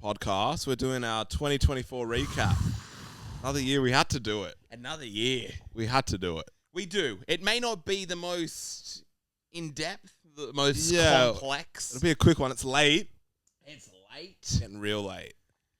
podcast. We're doing our 2024 recap. Another year, we had to do it. Another year. We had to do it. We do. It may not be the most in-depth, the most complex. It'll be a quick one. It's late. It's late. Getting real late.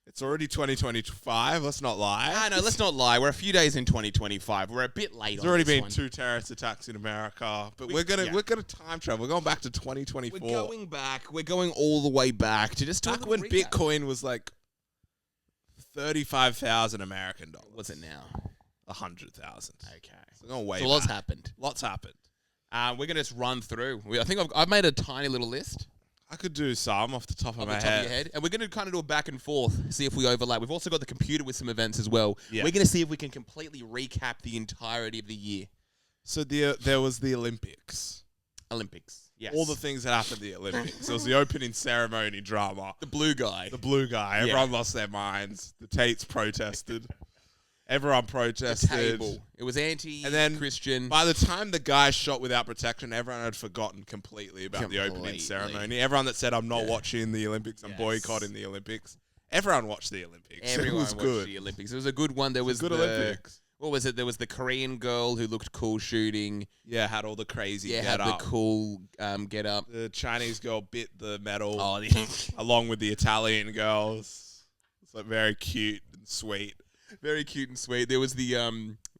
It's already 2025. Let's not lie. No, let's not lie. We're a few days in 2025. We're a bit late. There's already been 2 terrorist attacks in America, but we're gonna time travel. We're going back to 2024. We're going back. We're going all the way back to just talk back when recap. Bitcoin was like 35,000 American dollars. What's it now? 100,000. Okay. So going way So lots back. happened. Lots happened. We're gonna just run through. I think I've made a tiny little list. I could do some off the top of my Top of your head. And we're going to kind of do a back and forth, see if we overlap. We've also got the computer with some events as well. Yeah. We're going to see if we can completely recap the entirety of the year. So there was the Olympics. Yes. All the things that happened at the Olympics. There was the opening ceremony drama. The blue guy. Everyone lost their minds. The Tates protested. Everyone protested. The table. It was anti-Christian. By the time the guy shot without protection, everyone had forgotten completely about the opening ceremony. Everyone that said, I'm not watching the Olympics, I'm boycotting the Olympics. Everyone watched the Olympics. Everyone it was watched good. the Olympics. It was a good one. There was good Olympics. What was it? There was the Korean girl who looked cool shooting. Yeah, had all the crazy get had up. the cool get up. The Chinese girl bit the medal along with the Italian girls. It's like very cute and sweet. Very cute and sweet. There was the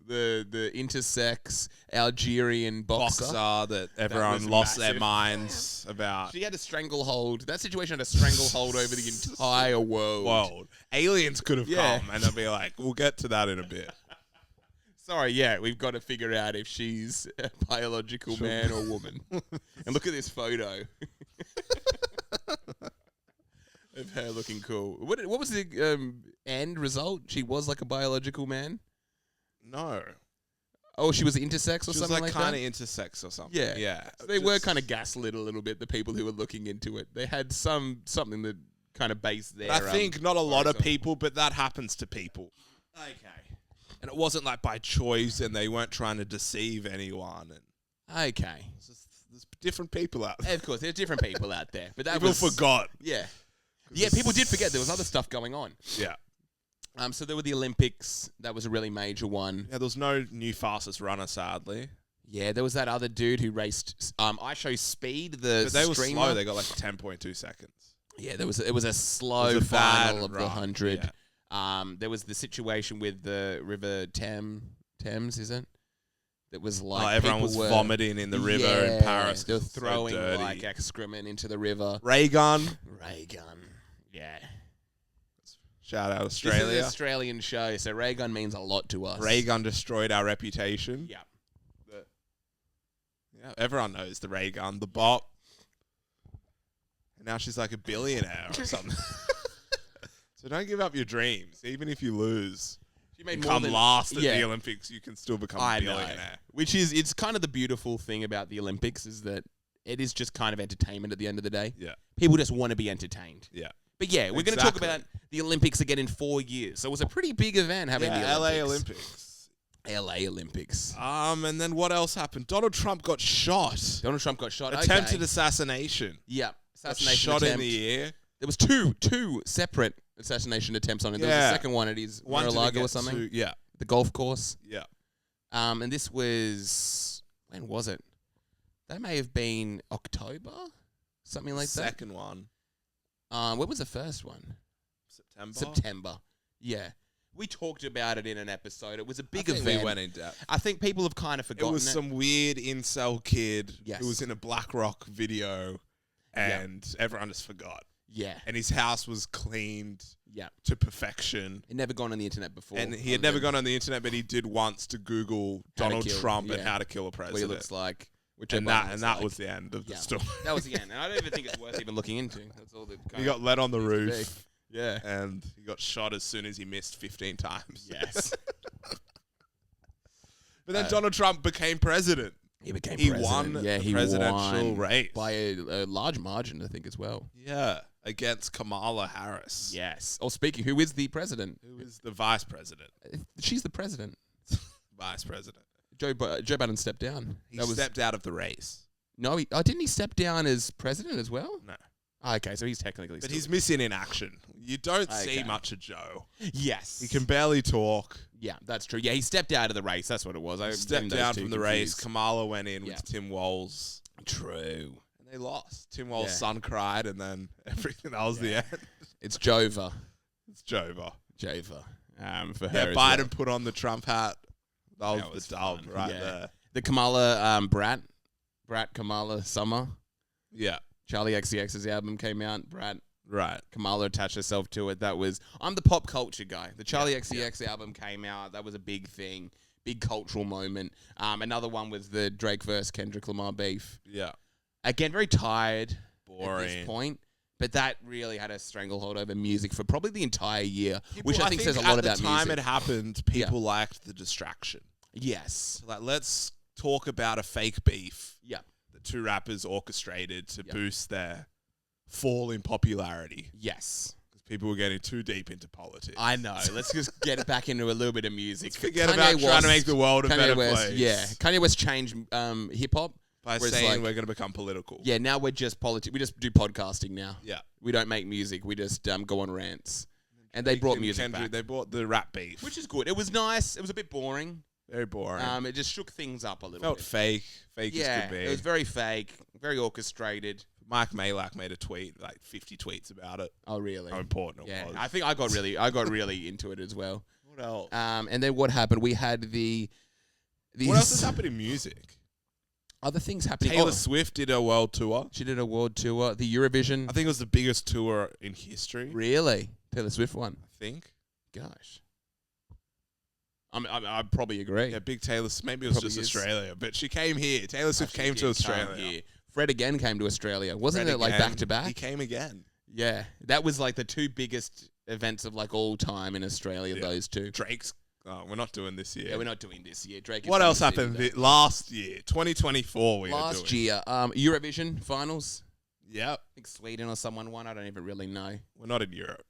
intersex Algerian boxer that everyone lost their minds about. She had a stranglehold. That situation had a stranglehold over the entire world. Aliens could have come, and they'll be like, we'll get to that in a bit. Sorry, we've got to figure out if she's a biological man or woman. And look at this photo of her looking cool. What was the end result? She was like a biological man? No. Oh, she was intersex or something like that? She was kind of intersex or something. Yeah. Yeah. So they were kind of gaslit a little bit, the people who were looking into it. They had something that kind of based their... I think not a lot of people, but that happens to people. Okay. And it wasn't like by choice, and they weren't trying to deceive anyone. And okay. There's different people out there. Of course, there's different people out there. But that people forgot. Yeah. Yeah, people did forget. There was other stuff going on. Yeah. So there were the Olympics. That was a really major one. Yeah, there was no new fastest runner, sadly. Yeah, there was that other dude who raced. I show speed. But they were slow. They got like 10.2 seconds. Yeah, it was a slow final of the 100. Yeah. There was the situation with the River Thames, is it? That was like everyone was vomiting in the river in Paris. They were throwing like excrement into the river. Ray gun. Yeah. Shout out Australia. This is an Australian show, so ray gun means a lot to us. Ray gun destroyed our reputation. Yeah. Everyone knows the ray gun, the bop. And now she's like a billionaire or something. So don't give up your dreams, even if you lose. You made become last at the Olympics, you can still become a billionaire. Which is, it's kind of the beautiful thing about the Olympics is that it is just kind of entertainment at the end of the day. Yeah. People just want to be entertained. Yeah. But yeah, we're going to talk about the Olympics again in 4 years. So it was a pretty big event having the Olympics. LA Olympics. LA Olympics. And then what else happened? Donald Trump got shot. Attempted assassination. Yeah. Assassination shot in the ear. There was two separate assassination attempts on it. There was a second one at his Mar-a-Lago or something. The golf course. Yeah. And this was... When was it? That may have been October? Something like that. Second one. When was the first one? September. Yeah. We talked about it in an episode. It was a big event. We went in depth. I think people have kind of forgotten it. It was some weird incel kid who was in a BlackRock video and everyone just forgot. Yeah. And his house was cleaned to perfection. He'd never gone on the internet before. And he had never gone on the internet, but he did once to Google Donald Trump and how to kill a president. What he looks like. And that was the end of the story. That was the end. And I don't even think it's worth even looking into. That's all he got let on the roof. Yeah. And he got shot as soon as he missed 15 times. Yes. But then Donald Trump became president. He became president. He won the presidential race. By a large margin, I think, as well. Yeah. Against Kamala Harris. Yes. Oh, speaking, who is the president? Who is the vice president? She's the president. Vice president. Joe Biden stepped down. He stepped out of the race. No, didn't he step down as president as well? No. Okay, so he's technically But still he's missing in action. You don't see Okay. much of Joe. Yes. He can barely talk. Yeah, that's true. Yeah, he stepped out of the race. That's what it was. I Stepped down from the race. Kamala went in with Tim Walz. True. And they lost. Tim Walz's Yeah. son cried, and then everything. That was the end. It's Jova. It's Jova. For her Yeah, as Biden well. put on the Trump hat. That That was was the dub fun. right Yeah. there. The Kamala Brat Kamala Summer. Yeah. Charlie XCX's album came out. Brat Right. Kamala attached herself to it. I'm the pop culture guy. The Charlie XCX album came out. That was a big thing. Big cultural moment. Another one was the Drake versus Kendrick Lamar beef. Yeah. Again, very tired Boring. at this point. But that really had a stranglehold over music for probably the entire year, which I think says a lot about music. At the time music. it happened, people liked the distraction. Yes. So, like, let's talk about a fake beef. Yeah. The two rappers orchestrated to boost their fall in popularity. Yes. Because people were getting too deep into politics. I know. Let's just get it back into a little bit of music. Forget about trying to make the world a better West, place. Yeah. Kanye West changed hip hop. By saying we're going to become political. Yeah, now we're just politics. We just do podcasting now. Yeah. We don't make music. We just go on rants. And they brought music back. They brought the rap beef. Which is good. It was nice. It was a bit boring. Very boring. It just shook things up a little Felt bit. fake. Fake as could be. It was very fake, very orchestrated. Mike Malak made a tweet, like 50 tweets about it. Oh, really? How important it was. I think I got really into it as well. What else? And then what happened? We had these What else has happened in music? other things happening. Taylor Swift did a world tour. She did a world tour. The Eurovision. I think it was the biggest tour in history. Really? Taylor Swift won. I think. Gosh. I probably agree. Yeah, big Taylor. Maybe it was just Australia, but she came here. Taylor Swift came to Australia. Here. Fred again came to Australia. Wasn't it like back to back? He came again. Yeah, that was like the two biggest events of like all time in Australia. Those two. Drake's. Oh, we're not doing this year. Yeah, we're not doing this year. Drake. What else happened last year? 2024. Last year, Eurovision finals. Yep. I think Sweden or someone won. I don't even really know. We're not in Europe.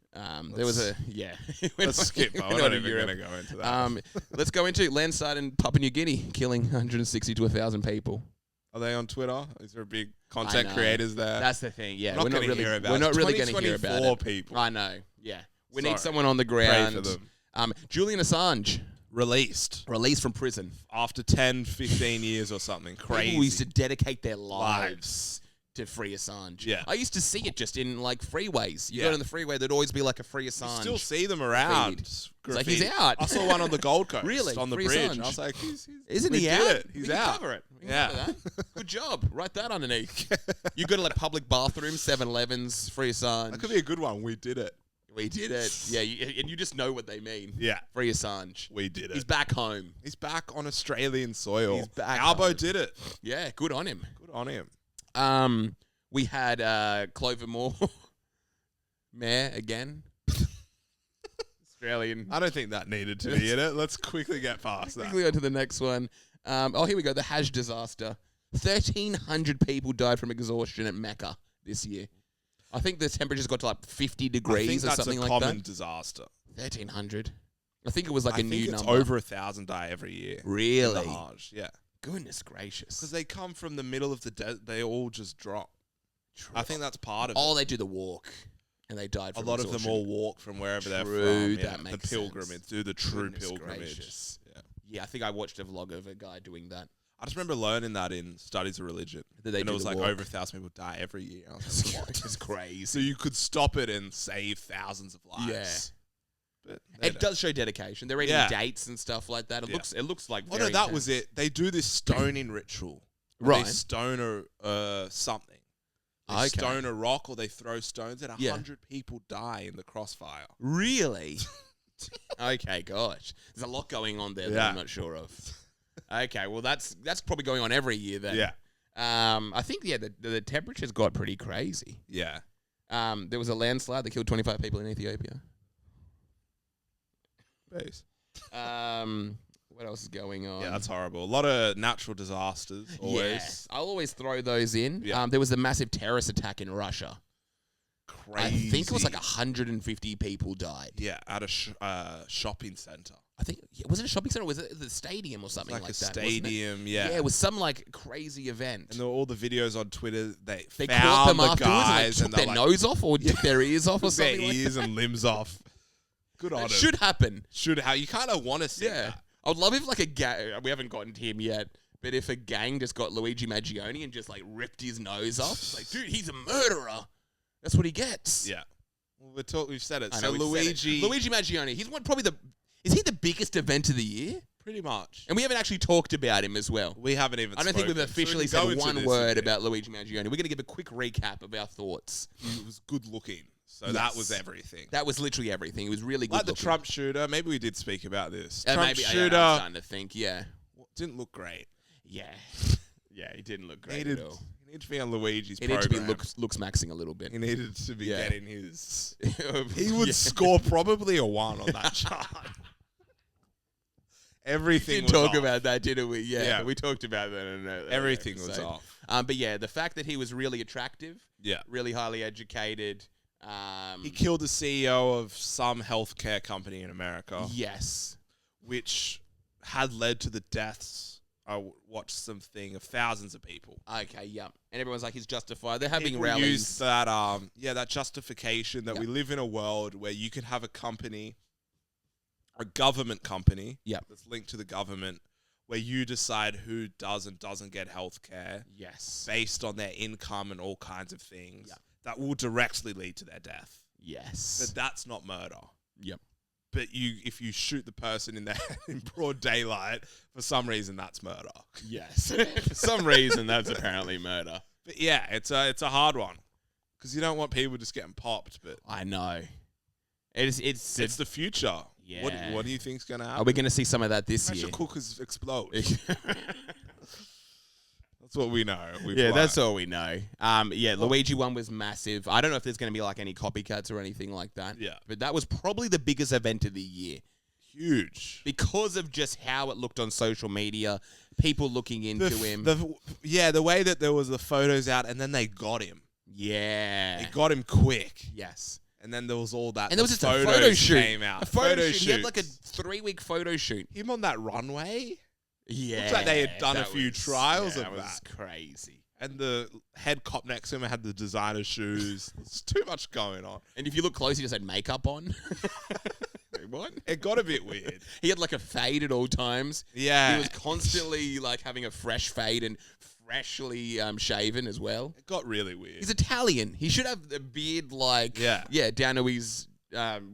There was a Let's skip. We're not even going to go into that. Let's go into landslide in Papua New Guinea, killing 160 to 1,000 people. Are they on Twitter? Is there big content creators there? That's the thing. Yeah, we're not really hear about. We're not really going to hear about it. People. I know. Yeah, we need someone on the ground. Pray for them. Julian Assange Released from prison after 10, 15 years or something. Crazy. People used to dedicate their lives to free Assange. Yeah. I used to see it just in like freeways. You go on the freeway, there'd always be like a free Assange. You still see them around. It's like he's out. I saw one on the Gold Coast. Really? On the Free bridge. Assange. I was like, Isn't he did out? it. He's we out. Can cover it. We can Yeah. cover that. Good job. Write that underneath. You go to like public bathrooms, 7-Elevens, free Assange. That could be a good one. We did it. We did it. Yeah, and you just know what they mean. Yeah. Free Assange. We did it. He's back home. He's back on Australian soil. He's back Albo home. did it. Yeah, good on him. Good on him. We had Clover Moore, Mayor again. Australian. I don't think that needed to be in it. Let's quickly get past that. Quickly on to the next one. Here we go. The Hajj disaster. 1,300 people died from exhaustion at Mecca this year. I think the temperatures got to like 50 degrees or something like that. That's a common disaster. 1,300. I think it was like a new number. Over 1,000 die every year. Really? In the Hajj, yeah. Goodness gracious. Because they come from the middle of the desert. They all just drop. True. I think that's part of it. Oh, they do the walk. And they died from a lot exhaustion. of them all walk from wherever they're True, from. that makes the pilgrimage. sense. Do the true Goodness pilgrimage. Gracious. Yeah. I think I watched a vlog of a guy doing that. I just remember learning that in studies of religion. That and it was like over 1,000 people die every year. I was like, It's crazy. So you could stop it and save thousands of lives. Yeah. But It does show dedication. They're eating dates and stuff like that. It looks like Oh very no, that intense. was it. They do this stoning ritual. Right. They stone something. They stone a rock or they throw stones and 100 people die in the crossfire. Really? Okay, gosh. There's a lot going on there that I'm not sure of. Okay, well that's probably going on every year then. Yeah. I think the temperatures got pretty crazy. Yeah. There was a landslide that killed 25 people in Ethiopia. Base. What else is going on? Yeah, that's horrible. A lot of natural disasters. Always. Yes. I'll always throw those in. Yeah. There was the massive terrorist attack in Russia. Crazy. I think it was like 150 people died. Yeah, at a shopping center. I think was it a shopping center or was it the stadium or something like a that? stadium, wasn't it? yeah. Yeah, it was some like crazy event. And there were all the videos on Twitter. They Caught found them the afterwards guys and, like, took their nose off or took their ears off or took their something like ears that. and limbs off. Good on That them. should happen. Should how you kind of want to see Yeah. that. I would love if like a gang, we haven't gotten to him yet, but if a gang just got Luigi Maggioni and just like ripped his nose off, it's like, dude, he's a murderer. That's what he gets. Yeah. Well, we've said it. I So know, we've said it. Luigi Maggioni, he's is he the biggest event of the year? pretty much. And we haven't actually talked about him as well. We haven't even I don't think we've spoken, so we officially can go said into one this word a bit. about Luigi Maggioni. We're going to give a quick recap of our thoughts. He was good looking. So Yes. that was everything. That was literally everything. It was really good Like the looking. Trump shooter. Maybe we did speak about this. Trump Maybe shooter I'm starting to think, yeah. didn't look great. Yeah. Yeah, he didn't look great Needed, at all. he needed to be on Luigi's He needed to be program. looks maxing a little bit. He needed to be Yeah. getting his... He would Yeah. score probably a 1 on that chart. Everything We was did talk off. about that, didn't we? Yeah, Yeah. we talked about that. In an Everything was episode. off. But yeah, the fact that he was really attractive, Yeah. really highly educated. He killed the CEO of some healthcare company in America, Yes. which had led to the deaths. I watched something of thousands of people. Okay, yeah. And everyone's like, he's justified. They're having People rallies. use that, that justification that Yeah. we live in a world where you can have a company, a government company, Yeah. that's linked to the government, where you decide who does and doesn't get healthcare Yes. based on their income and all kinds of things Yeah. that will directly lead to their death. Yes. But that's not murder. Yep. But if you shoot the person in the head in broad daylight, for some reason that's murder. Yes. For some reason, that's apparently murder. But yeah, it's a hard one because you don't want people just getting popped. But I know. It's it's the future. Yeah. What do you think's gonna happen? Are we going to see some of that this Pressure year? cookers explode. That's what we know. We've Yeah, learned. that's all we know. Luigi one was massive. I don't know if there's going to be like any copycats or anything like that. Yeah. But that was probably the biggest event of the year Huge. because of just how it looked on social media, people looking into him. The way that there was the photos out and then they got him. Yeah. They got him quick. Yes. And then there was all that. And there was just a photos photo shoot. Came out. A photo shoot. He had shoots. like a 3-week photo shoot. Him on that runway. Yeah. Looks like they had done a few trials of that. was that. crazy. And the head cop next to him had the designer shoes. There's too much going on. And if you look close, he just had makeup on. Wait, what? It got a bit weird. He had like a fade at all times. Yeah. He was constantly like having a fresh fade and freshly shaven as well. It got really weird. He's Italian. He should have a beard like down to his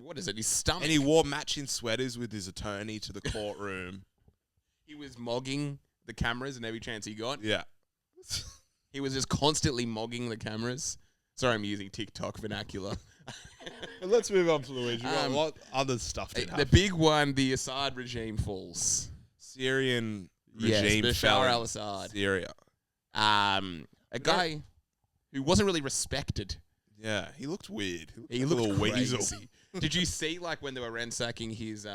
what is it? His stomach. And he wore matching sweaters with his attorney to the courtroom. He was mogging the cameras and every chance he got. Yeah. He was just constantly mogging the cameras. Sorry, I'm using TikTok vernacular. But let's move on to Luigi. Um, What other stuff did The happen? big one, the Assad regime falls. Syrian Yes, regime fell Bashar in al-Assad. Syria. A guy who wasn't really respected. Yeah, he looked weird. He like a looked little weasel. crazy. Did you see like when they were ransacking his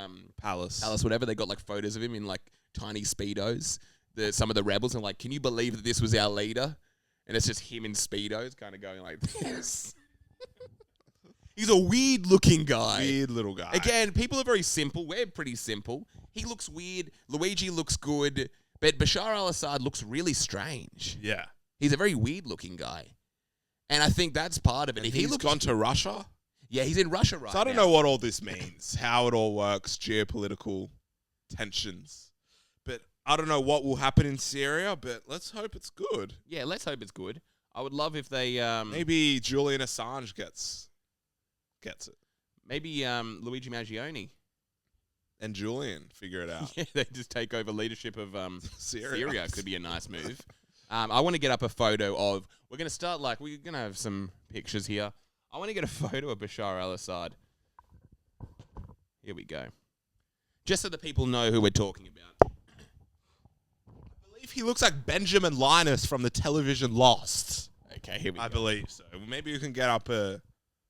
Palace. whatever? They got like photos of him in like tiny speedos. Some of the rebels and like, can you believe that this was our leader? And it's just him in speedos, kind of going like this. He's a weird looking guy. Weird little guy. Again, people are very simple. We're pretty simple. He looks weird. Luigi looks good, but Bashar al-Assad looks really strange. Yeah. He's a very weird looking guy. And I think that's part of it. And If he's he looks gone to Russia. Yeah, he's in Russia right So I don't now. know what all this means, how it all works, geopolitical tensions. But I don't know what will happen in Syria, but let's hope it's good. Yeah, let's hope it's good. I would love if they Maybe Julian Assange gets it. maybe Luigi Maggioni. And Julian figure it out. Yeah, they just take over leadership of Syria. Syria could be a nice move. I want to get up a photo of. We're going to start we're going to have some pictures here. I want to get a photo of Bashar al-Assad. Here we go. Just so the people know who we're talking about. I believe he looks like Benjamin Linus from the television Lost. Okay, here we I go. believe so. Maybe we can get up a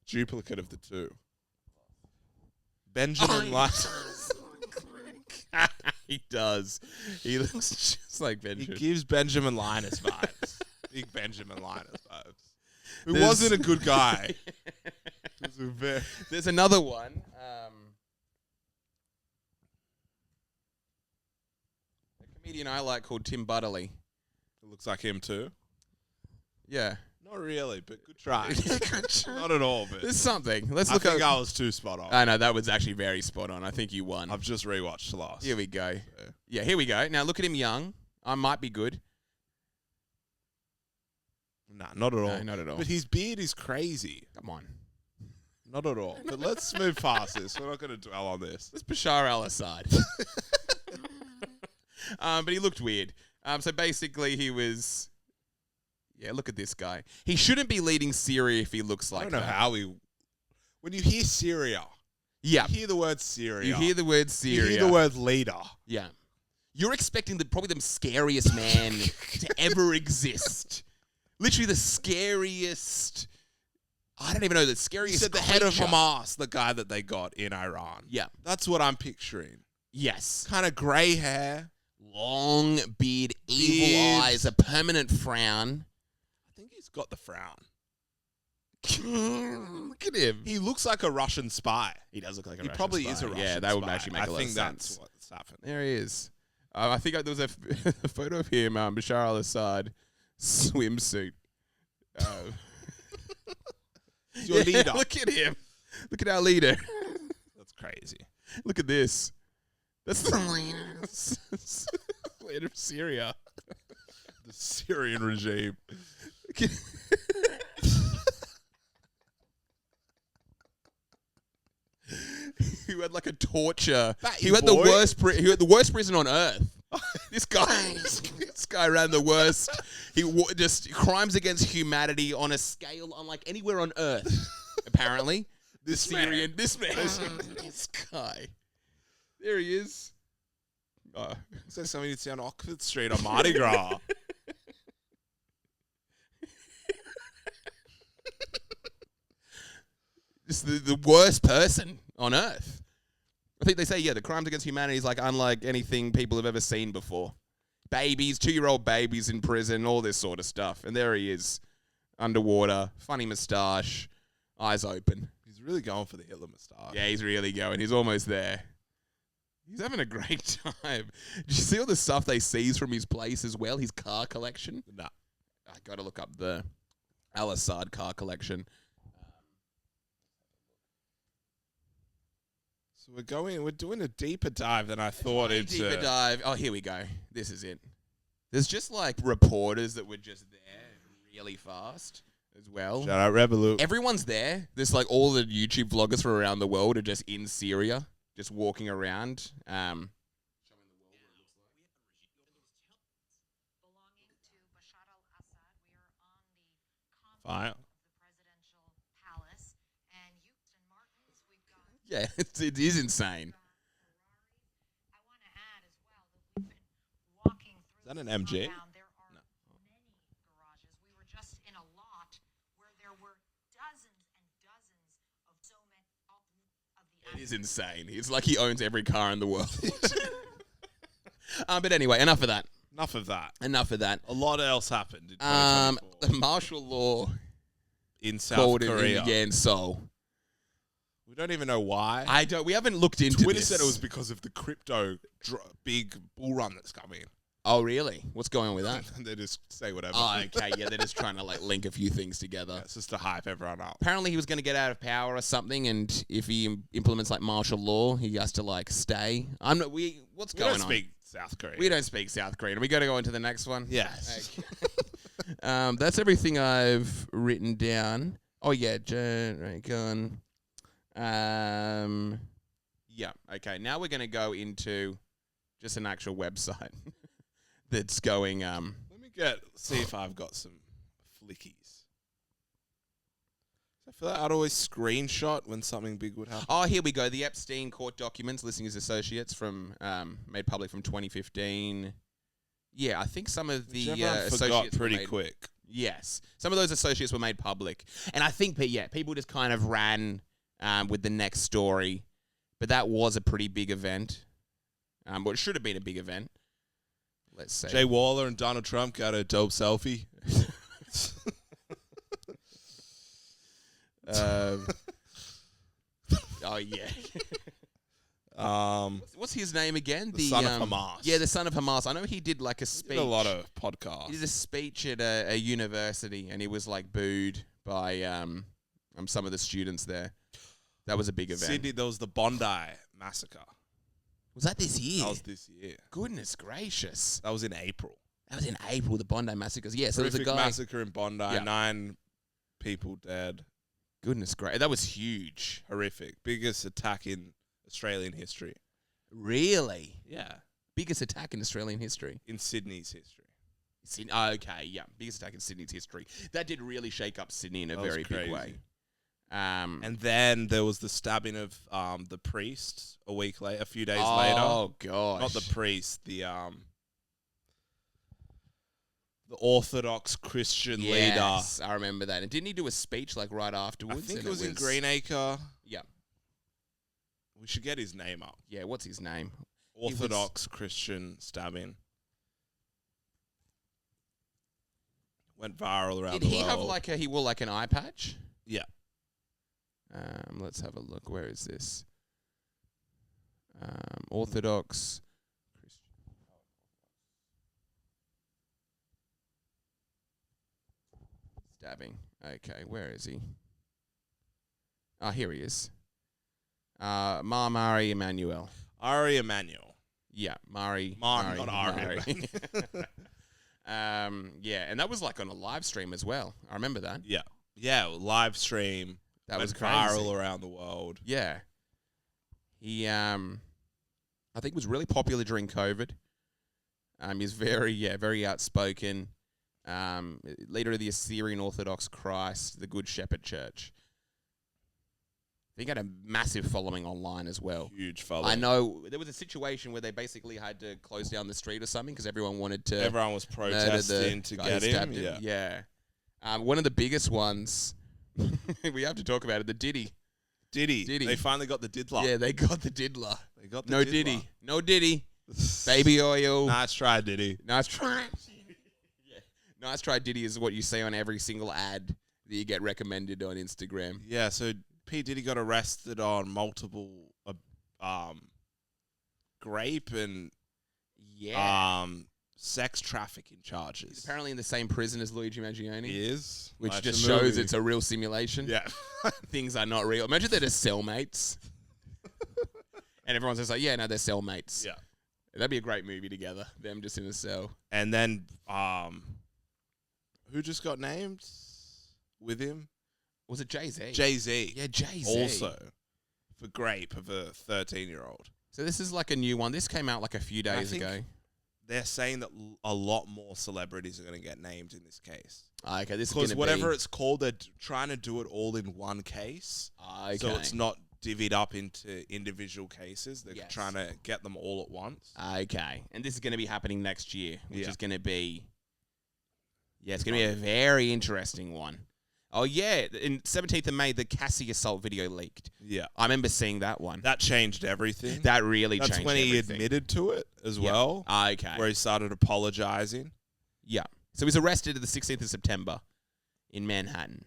duplicate of the two. Benjamin Linus. He does. He looks just like He Benjamin. gives Benjamin Linus vibes. Big Benjamin Linus vibes. Who There's- wasn't a good guy. He was a There's another one. Comedian I like called Tim Butterley. It looks like him too. Yeah. Not really, but good try. Not at all, but There's something. Let's I look think up. I was too spot on. I know, that was actually very spot on. I think you won. I've just rewatched Lost. Here we go. So. Yeah, here we go. Now look at him young. I might be good. Nah, not at all. No, not at all. But his beard is crazy. Come on. Not at all. But let's move past this. We're not going to dwell on this. It's Bashar al-Assad. But he looked weird. So basically he was... Yeah, look at this guy. He shouldn't be leading Syria if he looks like that. I don't know how he... When you hear Syria, Yeah. you hear the word Syria. You hear the word Syria. You hear the word leader. Yeah. You're expecting probably the scariest man to ever exist. Literally the scariest... I don't even know, the scariest You said the head of creature. Hamas, the guy that they got in Iran. Yeah. That's what I'm picturing. Yes. Kind of grey hair. Long beard, evil Beard. eyes, a permanent frown. I think he's got the frown. Look at him. He looks like a Russian spy. He does look like a He Russian probably spy. is a Russian Yeah, that would spy. actually make a lot I think of that's sense. what's happened. There he is. I think there was a photo of him, Bashar al-Assad, swimsuit. He's your leader. Look at him. Look at our leader. That's crazy. Look at this. That's the leader of Syria. The Syrian regime. Who had like a torture. Batty He had boy. he had the worst prison on earth. This guy ran the worst. Just crimes against humanity on a scale unlike anywhere on earth. Apparently, this guy. There he is. Looks like something you'd see on Oxford Street on Mardi Gras. Just the worst person on earth. I think they say, the crimes against humanity is like unlike anything people have ever seen before. Babies, 2-year-old babies in prison, all this sort of stuff. And there he is, underwater, funny moustache, eyes open. He's really going for the Hitler moustache. Yeah, he's really going. He's almost there. He's having a great time. Did you see all the stuff they seize from his place as well? His car collection? Nah. I got to look up the al-Assad car collection. So we're doing a deeper dive than I thought into. Deeper dive. Oh, here we go. This is it. There's just like reporters that were just there really fast as well. Shout out Revolut. Everyone's there. There's like all the YouTube vloggers from around the world are just in Syria, just walking around. Belonging to Bashar al-Assad, we are on the Fine. of the presidential palace, and Houston Martins, we've got Yeah, it is insane. Ferraris. I want to add as well that we've been walking through. Is that an this MG? compound. There are many garages. We were just in a lot where there were dozens and dozens of so many of the. It is insane. It's like he owns every car in the world. But anyway, enough of that. Enough of that. Enough of that. A lot else happened in The 2024 martial law in South called Korea. in Seoul. We don't even know why. We haven't looked into Twitter this. said it was because of the crypto big bull run that's coming. Oh, really? What's going on with that? They just say whatever. Oh, okay. Yeah, they're just trying to like link a few things together. It's just to hype everyone up. Apparently, he was going to get out of power or something, and if he implements like martial law, he has to like stay. What's We going don't on? speak South Korea. We don't speak South Korean. We got to go into the next one. Yes. Okay. That's everything I've written down. Oh yeah, right, gone. Yeah. Okay. Now we're going to go into just an actual website that's going. Let me see if I've got some flickies. I feel like I'd always screenshot when something big would happen. Oh, here we go. The Epstein court documents listing his associates from made public from 2015. Yeah, I think some of the Which everyone forgot associates were pretty made- quick. Yes, some of those associates were made public, and I think people just kind of ran with the next story, but that was a pretty big event. Well, it should have been a big event. Let's say Jay Waller and Donald Trump got a dope selfie. oh yeah, What's his name again? The son of Hamas. Yeah, the son of Hamas. I know he did like a speech. Did a lot of podcasts. He did a speech at a university, and he was like booed by some of the students there. That was a big event. Sydney, there was the Bondi massacre. Was that this year? That was this year. Goodness gracious. That was in April. That was in April, the Bondi massacres. Yeah, so there was a Horrific guy. massacre in Bondi. Yeah. 9 people dead. Goodness gracious. That was huge. Horrific. Biggest attack in Australian history. Really? Yeah. Biggest attack in Australian history. In Sydney's history. Okay, yeah. Biggest attack in Sydney's history. That did really shake up Sydney in a very big way. And then there was the stabbing of the priest a few days later. Oh, gosh. Not the priest, the Orthodox Christian leader. Yes, I remember that. And didn't he do a speech like right I afterwards? think it was in Greenacre. Yeah. We should get his name up. Yeah, what's his name? Orthodox Christian stabbing. Went viral around Did the he world. have he wore like an eye patch? Yeah. Let's have a look. Where is this? Orthodox Christian stabbing. Okay, where is he? Oh, here he is. Mari Emmanuel. Ari Emanuel. Yeah, Mari. Not Ari. Yeah, and that was like on a live stream as well. I remember that. Yeah. Yeah, live stream. That went was crazy. viral around the world. Yeah. He, I think was really popular during COVID. He's very outspoken. Leader of the Syrian Orthodox Christ, the Good Shepherd Church. He got a massive following online as well. Huge following. I know there was a situation where they basically had to close down the street or something because everyone wanted to. Everyone was protesting to guy get who him. stabbed him. Yeah. One of the biggest ones, we have to talk about it, the Diddy. Diddy. Diddy. They finally got the diddler. Yeah, they got the diddler. They got the No diddler. Diddy. No Diddy. Baby oil. Nice try, Diddy. Nice try. Yeah. Nice try, Diddy is what you see on every single ad that you get recommended on Instagram. Yeah, so P. Diddy got arrested on multiple grape and sex trafficking charges. He's apparently in the same prison as Luigi Mangione. He is. Which Watch just the shows movie. it's a real simulation. Yeah. Things are not real. Imagine they're just cellmates. And everyone's just like, yeah, no, they're cellmates. Yeah. That'd be a great movie together. Them just in a cell. And then who just got named with him? Was it Jay-Z? Jay-Z. Yeah, Jay-Z. Also for grape of a 13-year-old. So this is like a new one. This came out like a few days ago. They're saying that a lot more celebrities are going to get named in this case. Okay, this is Because going to whatever it's called, they're trying to do it all in one case. Okay. So it's not divvied up into individual cases. They're Yes. trying to get them all at once. Okay. And this is going to be happening next year, which Yeah. is going to be... Yeah, it's going to be a very interesting one. Oh, yeah. In 17th of May, the Cassie assault video leaked. Yeah. I remember seeing that one. That changed everything. That really That's changed when he everything. admitted to it as Yep. well. Okay. Where he started apologizing. Yeah. So he's arrested the 16th of September in Manhattan.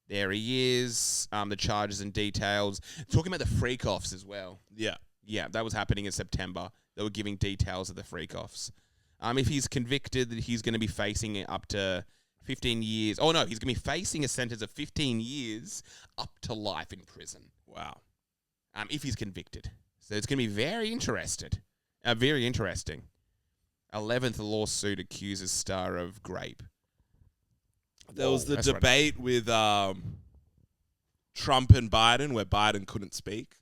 There he is. The charges and details. Talking about the freak-offs as well. Yeah. Yeah, that was happening in September. They were giving details of the freak-offs. If he's convicted, he's going to be facing up to 15 years. Oh, no, he's going to be facing a sentence of 15 years up to life in prison. Wow. If he's convicted. So it's going to be very interesting. Very interesting. 11th lawsuit accuses star of grape. There was the that's right. debate with Trump and Biden where Biden couldn't speak.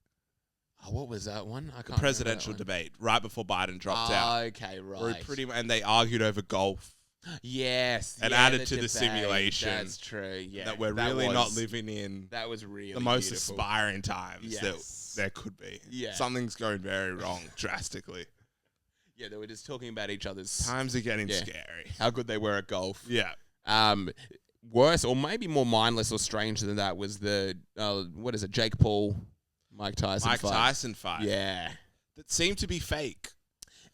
Oh, what was that one? I can't The presidential remember that one. debate right before Biden dropped out. Okay, Where right. and they argued over golf. Yes. And yeah, added to the debate. simulation That's true, yeah. that we're really not living in That was really the most beautiful. aspiring times Yes. that there could be. Yeah. Something's going very wrong drastically. Yeah, they were just talking about each other's... Times are getting Yeah. scary. How good they were at golf. Yeah. Worse, or maybe more mindless or strange than that was the, what is it, Jake Paul, Mike Tyson Mike fight. Tyson fight. Yeah. That seemed to be fake.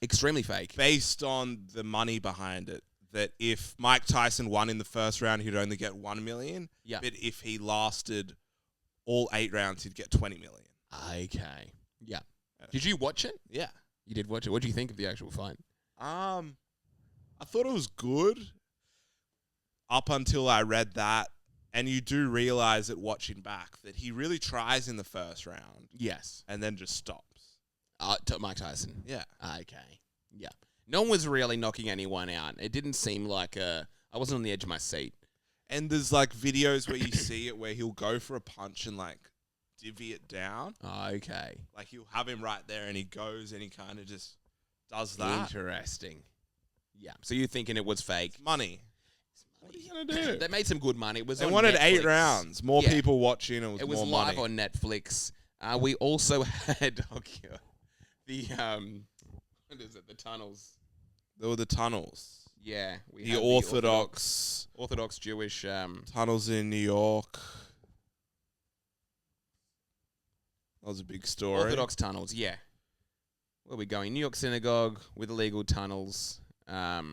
Extremely fake. Based on the money behind it. That if Mike Tyson won in the first round, he'd only get 1 million. Yeah. But if he lasted all 8 rounds, he'd get 20 million. Okay. Yeah. Did you watch it? Yeah. You did watch it. What do you think of the actual fight? I thought it was good up until I read that, and you do realize it watching back that he really tries in the first round Yes. and then just stops. Mike Tyson. Yeah. Okay. Yeah. No one was really knocking anyone out. It didn't seem like I wasn't on the edge of my seat. And there's like videos where you see it where he'll go for a punch and like divvy it down. Okay. Like he'll have him right there and he goes and he kind of just does that. Interesting. Yeah. So you're thinking it was fake? It's money. What are you going to do? They made some good money. It was. They on wanted Netflix. 8 rounds. More Yeah. people watching. It was It was more live money. on Netflix. We also had the what is it? The tunnels. There were the tunnels. Yeah. We The had Orthodox Jewish. tunnels in New York. That was a big story. Orthodox tunnels. Yeah. Where are we going? New York synagogue with illegal tunnels. There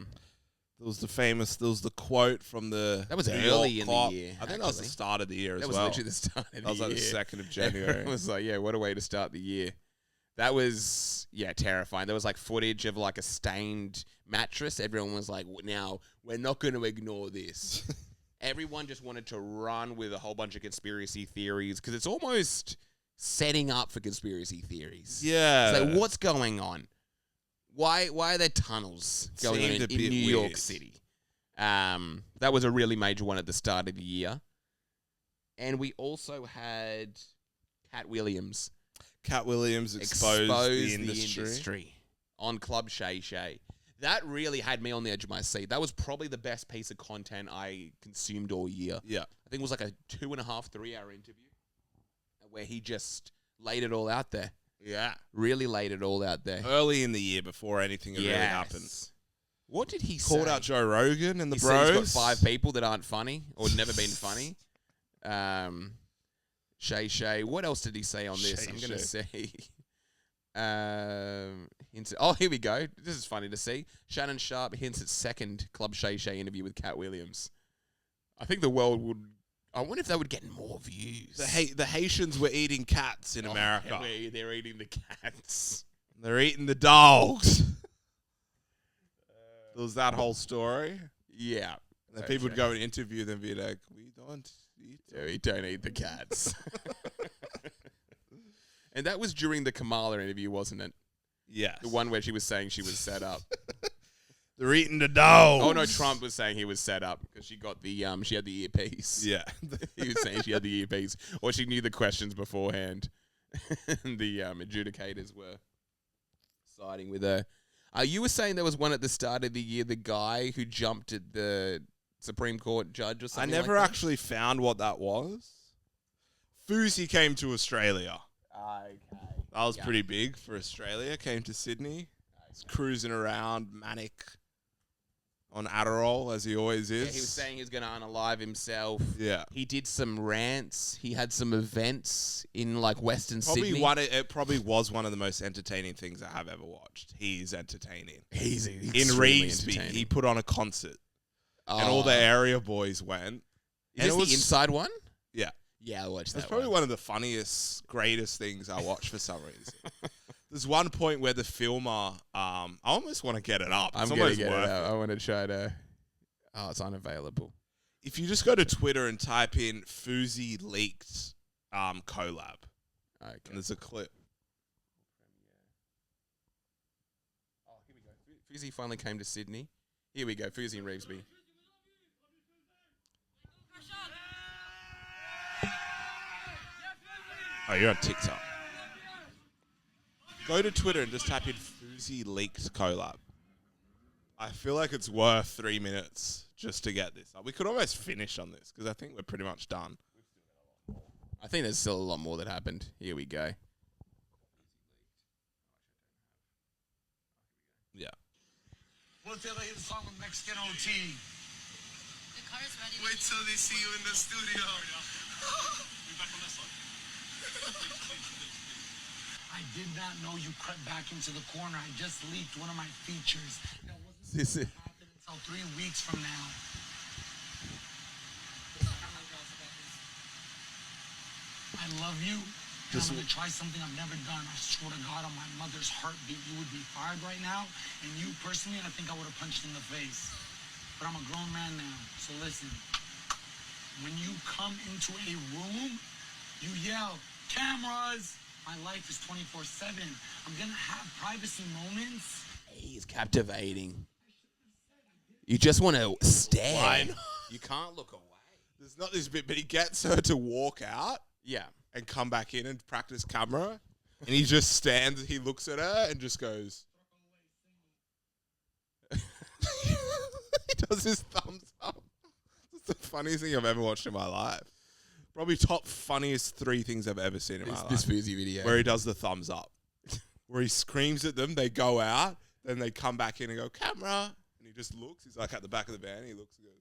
was the quote from the That was New early York in the cop. year, I think that was the actually. start of the year That as was well. literally the start of the year. That was like the 2nd of January. It was like, yeah, what a way to start the year. That was, terrifying. There was like footage of like a stained mattress. Everyone was like, now, we're not going to ignore this. Everyone just wanted to run with a whole bunch of conspiracy theories because it's almost setting up for conspiracy theories. Yeah. It's like, what's going on? Why are there tunnels going on Seemed in a bit New York weird. City? That was a really major one at the start of the year. And we also had Cat Williams Cat Williams exposed the industry. on Club Shay Shay. That really had me on the edge of my seat. That was probably the best piece of content I consumed all year. Yeah. I think it was like a 2.5, 3 hour interview where he just laid it all out there. Yeah. Really laid it all out there. Early in the year before anything had really happened. What did he say? Called out Joe Rogan and the He bros. said he's got 5 people that aren't funny or never been funny. Shay Shay. What else did he say on this? Shay I'm going to Shay. say. Oh, here we go. This is funny to see. Shannon Sharp hints at second Club Shay Shay interview with Cat Williams. I think the world would. I wonder if they would get more views. The Haitians were eating cats in America. They're eating the cats. They're eating the dogs. There was that whole story. Yeah. And then people would go and interview them and be like, we don't eat them. We don't eat the cats. And that was during the Kamala interview, wasn't it? Yes. The one where she was saying she was set up. They're eating the dogs. Oh no, Trump was saying he was set up because she got the she had the earpiece. Yeah. He was saying she had the earpiece, or she knew the questions beforehand. And the adjudicators were siding with her. You were saying there was one at the start of the year, the guy who jumped at the Supreme Court judge or I something. never like that? actually found what that was. Fousey came to Australia. Okay. That was pretty big for Australia. Came to Sydney. He's cruising around, manic, on Adderall, as he always is. Yeah, he was saying he was going to unalive himself. Yeah. He did some rants. He had some events in like Western Sydney. It probably was one of the most entertaining things I have ever watched. He's entertaining. He's In extremely Revesby, entertaining. he put on a concert, and all the area boys went. Is this the inside one? Yeah. Yeah, I watched that. That's probably one of the funniest, greatest things I watch for some reason. There's one point where the filmer, I almost want to get it up. I'm going to get it out. I want to try to. Oh, it's unavailable. If you just go to Twitter and type in Fousey leaked collab, Okay. and there's a clip. Oh, here we go. Fousey finally came to Sydney. Here we go. Fousey and Revesby. Oh, you're on TikTok. Go to Twitter and just type in Fousey leaked collab. I feel like it's worth 3 minutes just to get this up. We could almost finish on this because I think we're pretty much done. I think there's still a lot more that happened. Here we go. Yeah. We'll tell a song with Mexican OT. The car's ready. Wait till they see you in the studio. I did not know you crept back into the corner. I just leaked one of my features. That wasn't This is- happen until 3 weeks from now. I love you. And I'm gonna try something I've never done. I swear to God, on my mother's heartbeat, you would be fired right now. And you personally, I think I would have punched in the face. But I'm a grown man now, so listen. When you come into a room, you yell, cameras! My life is 24/7. I'm gonna have privacy moments. He's captivating. You just want to stare. Why not? You can't look away. There's not this bit, but he gets her to walk out Yeah. and come back in and practice camera. And he just stands, he looks at her and just goes. He does his thumbs up. It's the funniest thing I've ever watched in my life. Probably top funniest 3 things I've ever seen in my life. This Fuzi video. Where he does the thumbs up. Where he screams at them, they go out, then they come back in and go, camera. And he just looks. He's like at the back of the van. He looks and goes.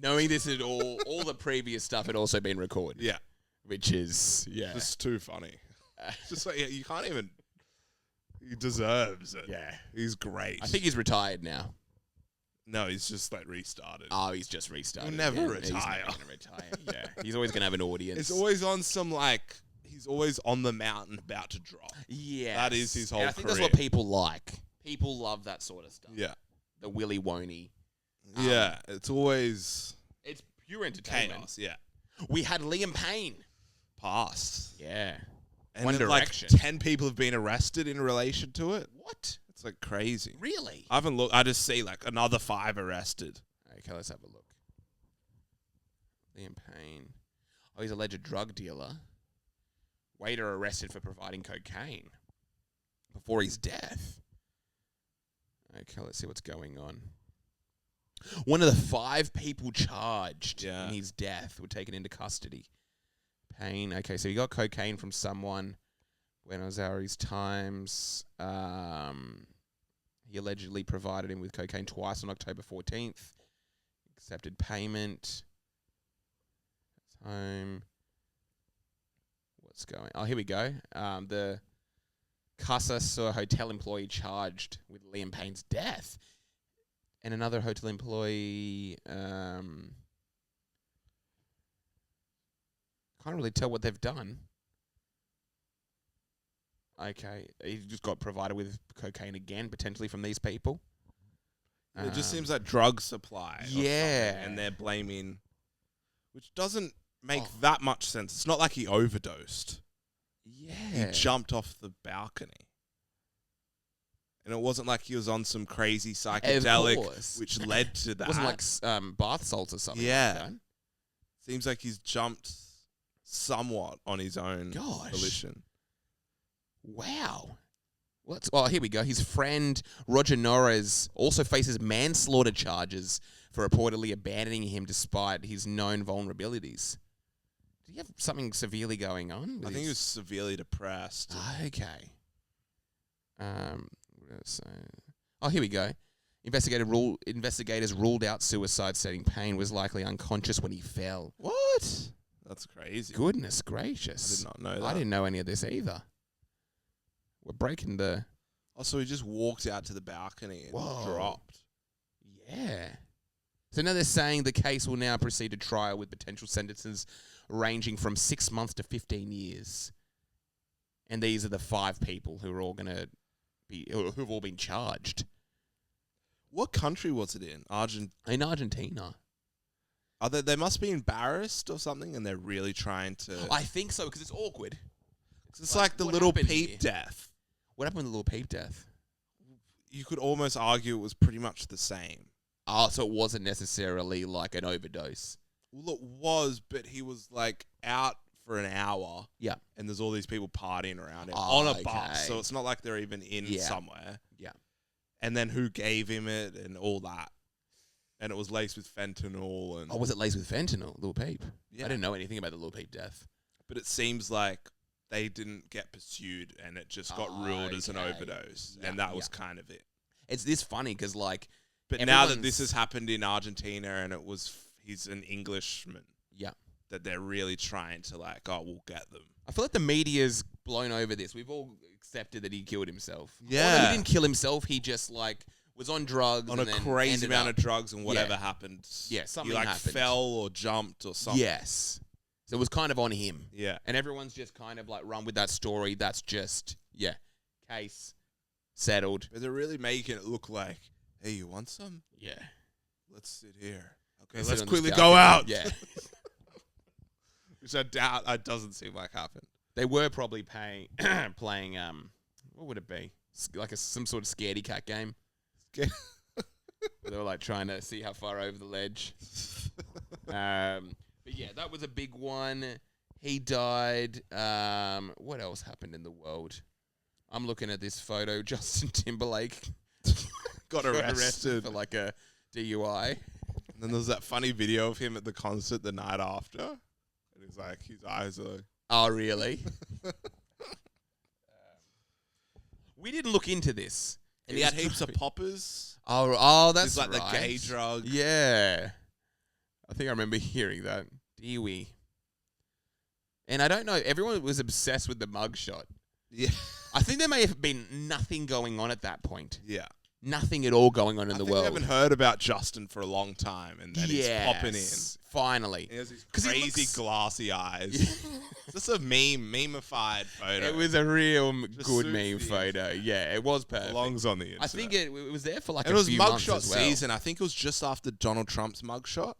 Knowing this had all the previous stuff had also been recorded. Yeah. Which is, yeah. Just too funny. Just like, you can't even. He deserves it. Yeah. He's great. I think he's retired now. No, he's just like restarted. Oh, he's just restarted. He'll never again. He's retire. never gonna retire. Yeah. He's always going to have an audience. It's always on some like. He's always on the mountain about to drop. Yeah. That is his whole I think career. that's what people like. People love that sort of stuff. Yeah. The willy woney. Yeah. It's always It's pure entertainment. chaos. Yeah. We had Liam Payne. Past. Yeah. And One then, Direction. like 10 people have been arrested in relation to it. What? It's like crazy. Really? I haven't looked. I just see like another 5 arrested. Okay, let's have a look. Liam Payne. Oh, he's alleged drug dealer. Waiter arrested for providing cocaine before his death. Okay, let's see what's going on. One of the 5 people charged in his death were taken into custody. Payne. Okay, so he got cocaine from someone. Buenos Aires Times. He allegedly provided him with cocaine twice on October 14th. Accepted payment. That's home. What's going on? Oh, here we go. The Casa Sur hotel employee charged with Liam Payne's death. And another hotel employee... can't really tell what they've done. Okay, he just got provided with cocaine again, potentially from these people. It just seems like drug supply. or Yeah. something, and they're blaming, which doesn't make that much sense. It's not like he overdosed. Yeah. He jumped off the balcony. And it wasn't like he was on some crazy psychedelic, course. which led to that. It wasn't like bath salts or something. Yeah. Like that. Seems like he's jumped somewhat on his own volition. Wow. Oh, here we go. His friend Roger Norris also faces manslaughter charges for reportedly abandoning him despite his known vulnerabilities. Did he have something severely going on? I think he was severely depressed. Okay. Oh, here we go. Investigators ruled out suicide, stating Payne was likely unconscious when he fell. What? That's crazy. Goodness gracious. I did not know that. I didn't know any of this either. We're breaking the... Oh, so he just walked out to the balcony and dropped. Yeah. So now they're saying the case will now proceed to trial with potential sentences ranging from 6 months to 15 years. And these are the 5 people who are all going to be... who've all been charged. What country was it in? In Argentina. They must be embarrassed or something, and they're really trying to... I think so, because it's awkward. It's like the little Peep death. What happened with the little Peep death? You could almost argue it was pretty much the same. Oh, so it wasn't necessarily like an overdose. Well, it was, but he was like out for an hour. Yeah. And there's all these people partying around him Oh, on a okay. bus. So it's not like they're even in somewhere. Yeah. And then who gave him it and all that. And it was laced with fentanyl. And Oh, was it laced with fentanyl, Little Peep? Yeah. I didn't know anything about the Little Peep death. But it seems like they didn't get pursued and it just got ruled as an overdose. Yeah, and that was kind of it. It's this funny because, like... But now that this has happened in Argentina and it was... he's an Englishman. Yeah. That they're really trying to like, oh, we'll get them. I feel like the media's blown over this. We've all accepted that he killed himself. Yeah. Although he didn't kill himself. He just, like, was on drugs. On and a then crazy ended amount up- of drugs and whatever Yeah. happened. Yeah, something he like happened. fell or jumped or something. Yes. So it was kind of on him. Yeah. And everyone's just kind of like run with that story. That's just, case settled. But they're really making it look like, hey, you want some? Yeah. Let's sit here. Okay, Sit let's on this quickly balcony. go out. Yeah. Which I doubt that doesn't seem like happened. They were probably playing, what would it be? Like some sort of scaredy cat game. Where they were like trying to see how far over the ledge. But yeah, that was a big one. He died. What else happened in the world? I'm looking at this photo. Justin Timberlake Got arrested. for like a DUI. And then there's that funny video of him at the concert the night after. And he's like, his eyes are... Oh, really? We didn't look into this. And he had heaps of poppers. Oh, that's It's like right. the gay drug. Yeah. I think I remember hearing that. Dewey. And I don't know, everyone was obsessed with the mugshot. Yeah. I think there may have been nothing going on at that point. Yeah. Nothing at all going on in the I world. haven't heard about Justin for a long time. And then he's popping in. Finally. He has these 'Cause he crazy looks- glassy eyes. This is a memeified photo. It was a real Just good suits meme the photo. Yeah, it was perfect. belongs on the internet. I think it was there for like And a it was few months mugshot as well. season. I think it was just after Donald Trump's mugshot.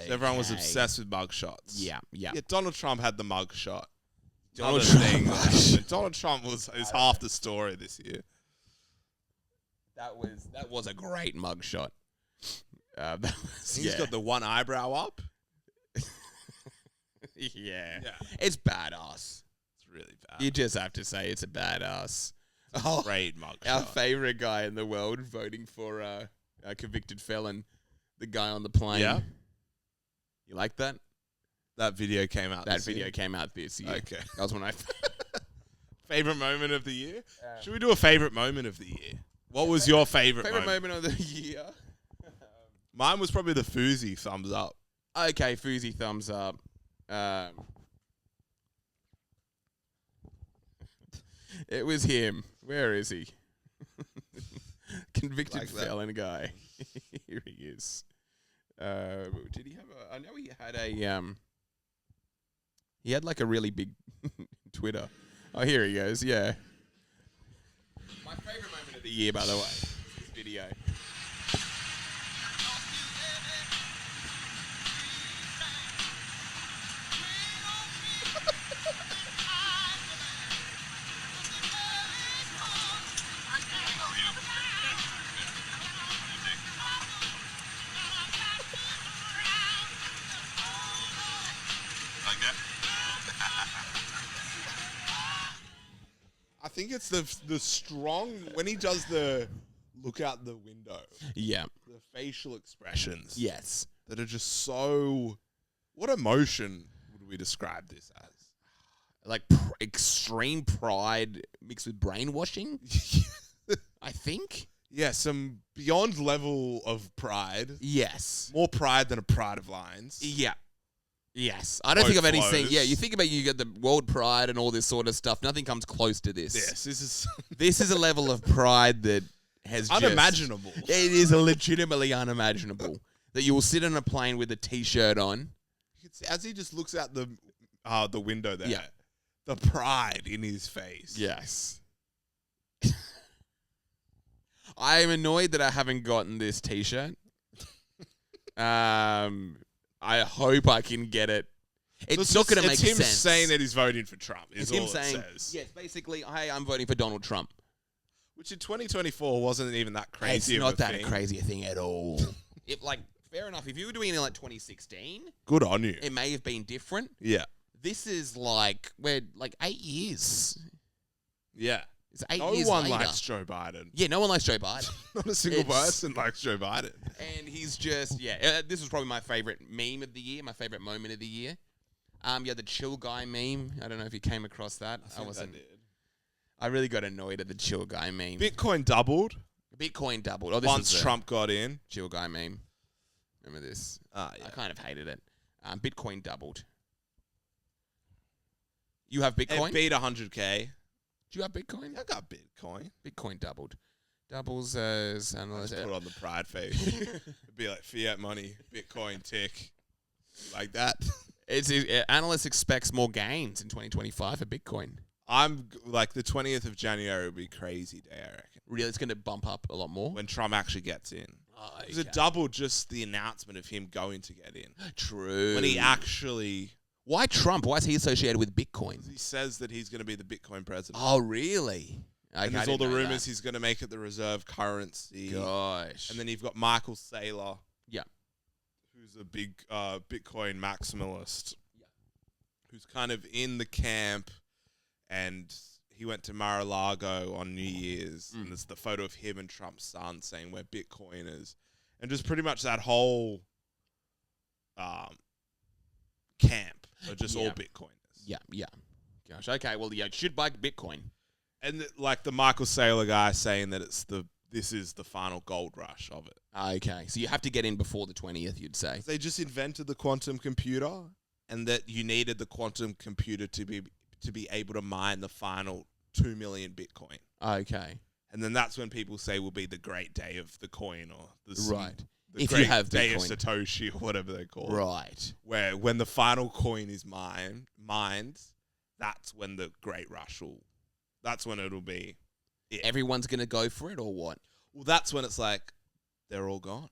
So everyone was Okay. obsessed with mugshots. Yeah. Yeah, Donald Trump had the mugshot. Donald Other Trump. thing, Donald Trump is half the story this year. That was a great mugshot. He's got the one eyebrow up. yeah. Yeah. It's badass. It's really bad. You just have to say it's a badass. Oh, Great mugshot. our favorite guy in the world voting for a convicted felon, the guy on the plane. Yeah. You like that? That video came out That this video year. came out this year. Okay. That was when I... Favorite moment of the year? Should we do a favorite moment of the year? What was your favorite Favorite moment of the year? Mine was probably the Fousey thumbs up. Okay, Fousey, thumbs up. It was him. Where is he? Convicted Like that. felon guy. Here he is. Did he have a... I know he had a... He had like a really big Twitter. Oh, here he goes. Yeah. My favorite moment of the year, by the way, is this video. I think it's the strong when he does the look out the window. Yeah. The facial expressions. Yes. That are just so. What emotion would we describe this as? Like extreme pride mixed with brainwashing, I think. Yeah, some beyond level of pride. Yes. More pride than a pride of lines. Yeah. Yes. I don't Both think I've anything. flows. Yeah, you think about you get the world pride and all this sort of stuff. Nothing comes close to this. Yes, this is This is a level of pride that has unimaginable. It is legitimately unimaginable that you will sit on a plane with a t-shirt on. You can see, as he just looks out the window there, Yeah. the pride in his face. Yes. I am annoyed that I haven't gotten this t-shirt. I hope I can get it. It's not going to make sense. It's him sense. saying that he's voting for Trump. Is It's him all saying, it says. yes, basically, hey, I'm voting for Donald Trump. Which in 2024 wasn't even that crazy. It's of not a that thing. crazy a thing at all. Fair enough. If you were doing it in like 2016, Good on you. it may have been different. Yeah. This is like, we're like 8 years. Yeah. It's 8 No years one later. likes Joe Biden. Yeah, no one likes Joe Biden. Not a single It's- person likes Joe Biden. And he's just, this was probably my favorite meme of the year, my favorite moment of the year. The chill guy meme. I don't know if you came across that. I really got annoyed at the chill guy meme. Bitcoin doubled Bitcoin doubled. Oh, this once was the Trump got in. chill guy meme. Remember this? Ah, I kind of hated it. Bitcoin doubled. You have Bitcoin? It beat 100K. Do you have Bitcoin? I got Bitcoin. Bitcoin doubled. Doubles as analyst. Just put on the pride face. It'd be like fiat money, Bitcoin tick. Like that. Analysts expects more gains in 2025 for Bitcoin. I'm like the 20th of January would be crazy day, I reckon. Really, it's going to bump up a lot more. When Trump actually gets in. Oh, Because it doubled just the announcement of him going to get in. True. When he actually... Why Trump? Why is he associated with Bitcoin? He says that he's going to be the Bitcoin president. Oh, really? Okay, and there's all the rumors he's going to make it the reserve currency. Gosh. And then you've got Michael Saylor. Yeah. Who's a big Bitcoin maximalist. Yeah. Who's kind of in the camp, and he went to Mar-a-Lago on New Year's, and there's the photo of him and Trump's son saying we're Bitcoiners. And just pretty much that whole camp are just all Bitcoiners. Yeah. Gosh. Okay. Well, yeah, should buy Bitcoin. And like the Michael Saylor guy saying that this is the final gold rush of it. Okay. So you have to get in before the 20th, you'd say. They just invented the quantum computer, and that you needed the quantum computer to be able to mine the final 2 million Bitcoin. Okay. And then that's when people say will be the great day of the coin, or the If great you have day of Bitcoin. Satoshi, or whatever they call it. Right. Where when the final coin is mined, that's when the great rush that's when it'll be. It. Everyone's going to go for it, or what? Well, that's when it's like, they're all gone.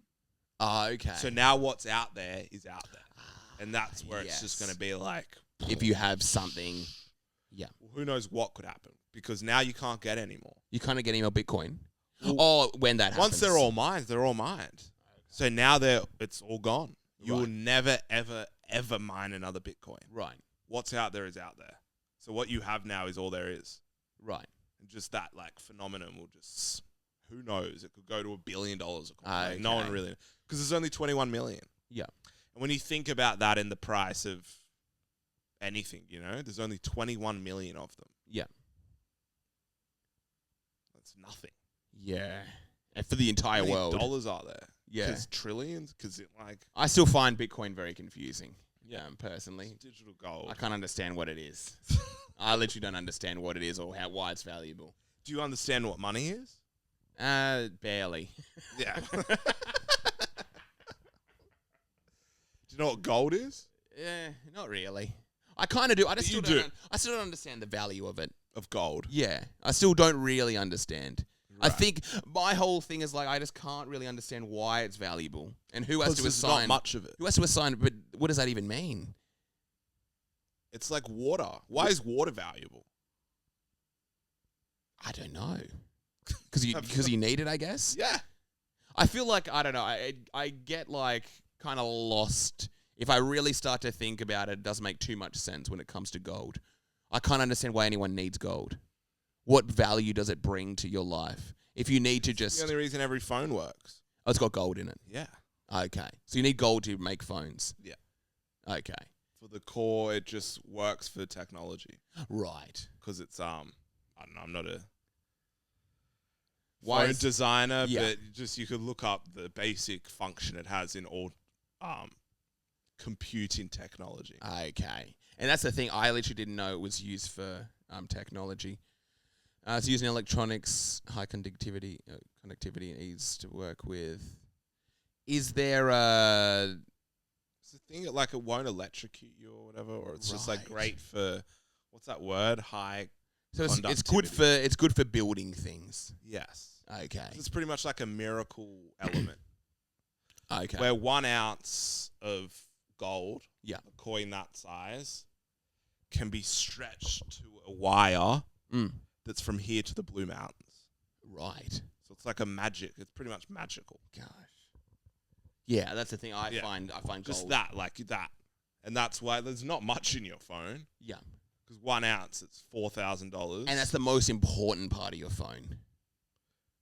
Oh, okay. So now what's out there is out there. And that's where it's just going to be like... If you have something, yeah. Well, who knows what could happen? Because now you can't get any more. You kind of get email Bitcoin. Well, when that happens. Once they're all mined, they're all mined. So now it's all gone. You will never, ever, ever mine another Bitcoin. Right. What's out there is out there. So what you have now is all there is. Right. And just that like phenomenon will just... Who knows? It could go to $1 billion. Okay. No one really... Because there's only 21 million. Yeah. And when you think about that in the price of anything, there's only 21 million of them. Yeah. That's nothing. Yeah. And for the entire How many world. dollars are there? Yeah. Because trillions? Because I still find Bitcoin very confusing. Yeah. Personally. It's digital gold. I can't understand what it is. I literally don't understand what it is or why it's valuable. Do you understand what money is? Barely. Yeah. Do you know what gold is? Yeah, not really. I kind of do. I still do. I still don't understand the value of it. Of gold. Yeah, I still don't really understand. I Right. think my whole thing is like I just can't really understand why it's valuable and who has Because to there's assign. not much of it. Who has to assign? But what does that even mean? It's like water. Why is water valuable? I don't know. Because you need it, I guess. Yeah. I feel like I don't know. I get like kind of lost. If I really start to think about it, it doesn't make too much sense when it comes to gold. I can't understand why anyone needs gold. What value does it bring to your life? If you need to just... The only reason every phone works. Oh, it's got gold in it. Yeah. Okay. So you need gold to make phones. Yeah. Okay. For the core, it just works for technology. Right. Because it's, I don't know, I'm not a Why phone is- designer, Yeah. but just you could look up the basic function it has in all computing technology. Okay. And that's the thing. I literally didn't know it was used for technology. It's used in electronics, high conductivity and ease to work with. Is there a... It's the thing that like it won't electrocute you or whatever, or it's just like Right. great for, what's that word? High So it's conductivity. good for building things. Yes. Okay. It's pretty much like a miracle element. Okay. Where 1 ounce of gold, Yeah. a coin that size, can be stretched to a wire that's from here to the Blue Mountains. Right. So it's like a magic. It's pretty much magical. Gosh. Yeah, that's the thing. I Yeah. find Just gold. that, like that. And that's why there's not much in your phone. Yeah. Because 1 ounce, it's $4,000. And that's the most important part of your phone.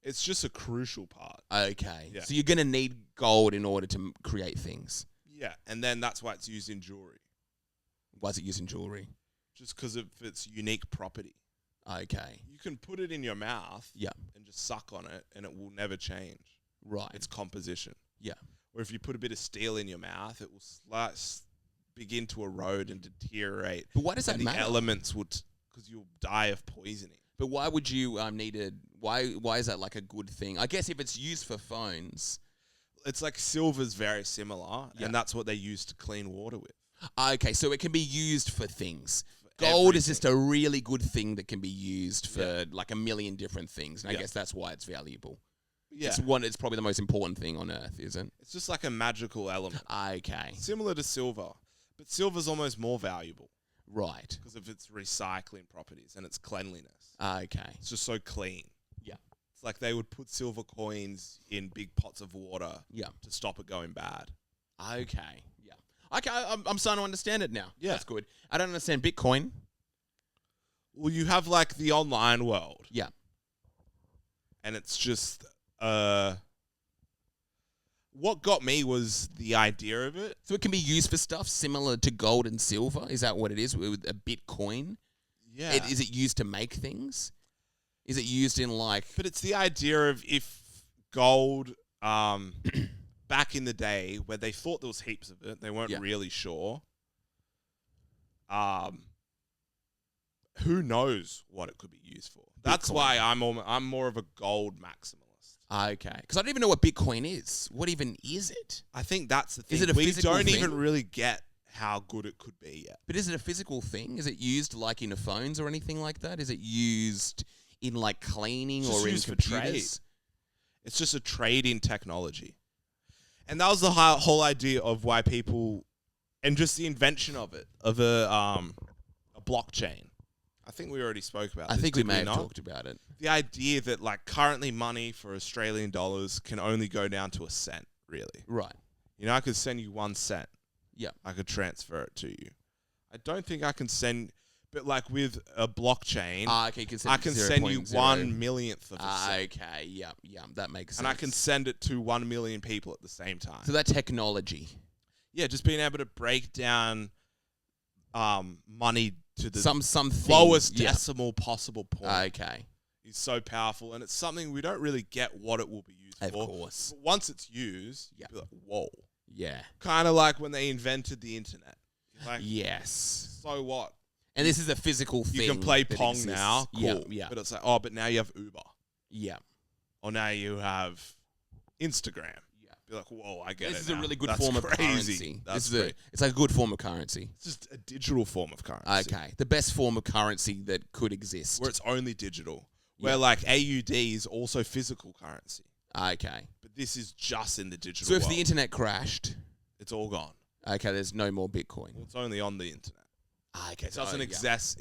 It's just a crucial part. Okay. Yeah. So you're going to need gold in order to create things. Yeah. And then that's why it's used in jewelry. Why is it used in jewelry? Just because of its unique property. Okay. You can put it in your mouth Yeah. and just suck on it, and it will never change Right. its composition. Yeah. Or if you put a bit of steel in your mouth, it will begin to erode and deteriorate. But why does that And the matter? elements would, because you'll die of poisoning. But why would you need it? Why is that like a good thing? I guess if it's used for phones. It's like silver's very similar, Yeah. and that's what they use to clean water with. Okay, so it can be used for things. Gold is just a really good thing that can be used for like a million different things. And I guess that's why it's valuable. Yeah. It's probably the most important thing on Earth, isn't it? It's just like a magical element. Okay. Similar to silver. But silver's almost more valuable Right. because of its recycling properties and its cleanliness. Okay. It's just so clean. Yeah. It's like they would put silver coins in big pots of water Yeah. to stop it going bad. Okay. Yeah. Okay, I'm starting to understand it now. Yeah. That's good. I don't understand Bitcoin. Well, you have like the online world. Yeah. And it's just what got me was the idea of it. So it can be used for stuff similar to gold and silver. Is that what it is with a Bitcoin? Yeah. Is it used to make things? Is it used in like... But it's the idea of if gold, back in the day where they thought there was heaps of it, they weren't really sure. Who knows what it could be used for? That's Bitcoin. why I'm more of a gold maximalist. Okay. Because I don't even know what Bitcoin is. What even is it? I think that's the thing. Is it a we physical don't thing? even really get how good it could be yet. But is it a physical thing? Is it used like in phones or anything like that? Is it used in like cleaning It's just or in used for computers? trade. It's just a trade in technology. And that was the whole idea of why people, and just the invention of it, of a blockchain. I think we already spoke about this. I think we did may have not? talked about it. The idea that like currently money for Australian dollars can only go down to a cent, really. Right. You know, I could send you 1 cent. Yeah. I could transfer it to you. I don't think I can send, but like with a blockchain, Okay, you can I can send you 1 millionth of a cent. Okay, yeah, that makes sense. And I can send it to 1 million people at the same time. So that technology. Yeah, just being able to break down money to the Something lowest decimal possible point Okay. is so powerful, and it's something we don't really get what it will be used Of for. course. But once it's used, you'll be like, whoa. Yeah. Kind of like when they invented the internet. Like, Yes. so what? And this is a physical thing. You can play that Pong exists. now, cool. Yeah, yeah. But it's like, oh, but now you have Uber. Yeah. Or now you have Instagram. Yeah. Be like, whoa, I get This it is a now. really good That's form of crazy. currency. That's It's like a good form of currency. It's just a digital form of currency. Okay. The best form of currency that could exist. Where it's only digital. Where Yeah. like AUD is also physical currency. Okay. But this is just in the digital So if world. the internet crashed, It's all gone. okay, there's no more Bitcoin. Well, it's only on the internet. Okay. It doesn't yeah.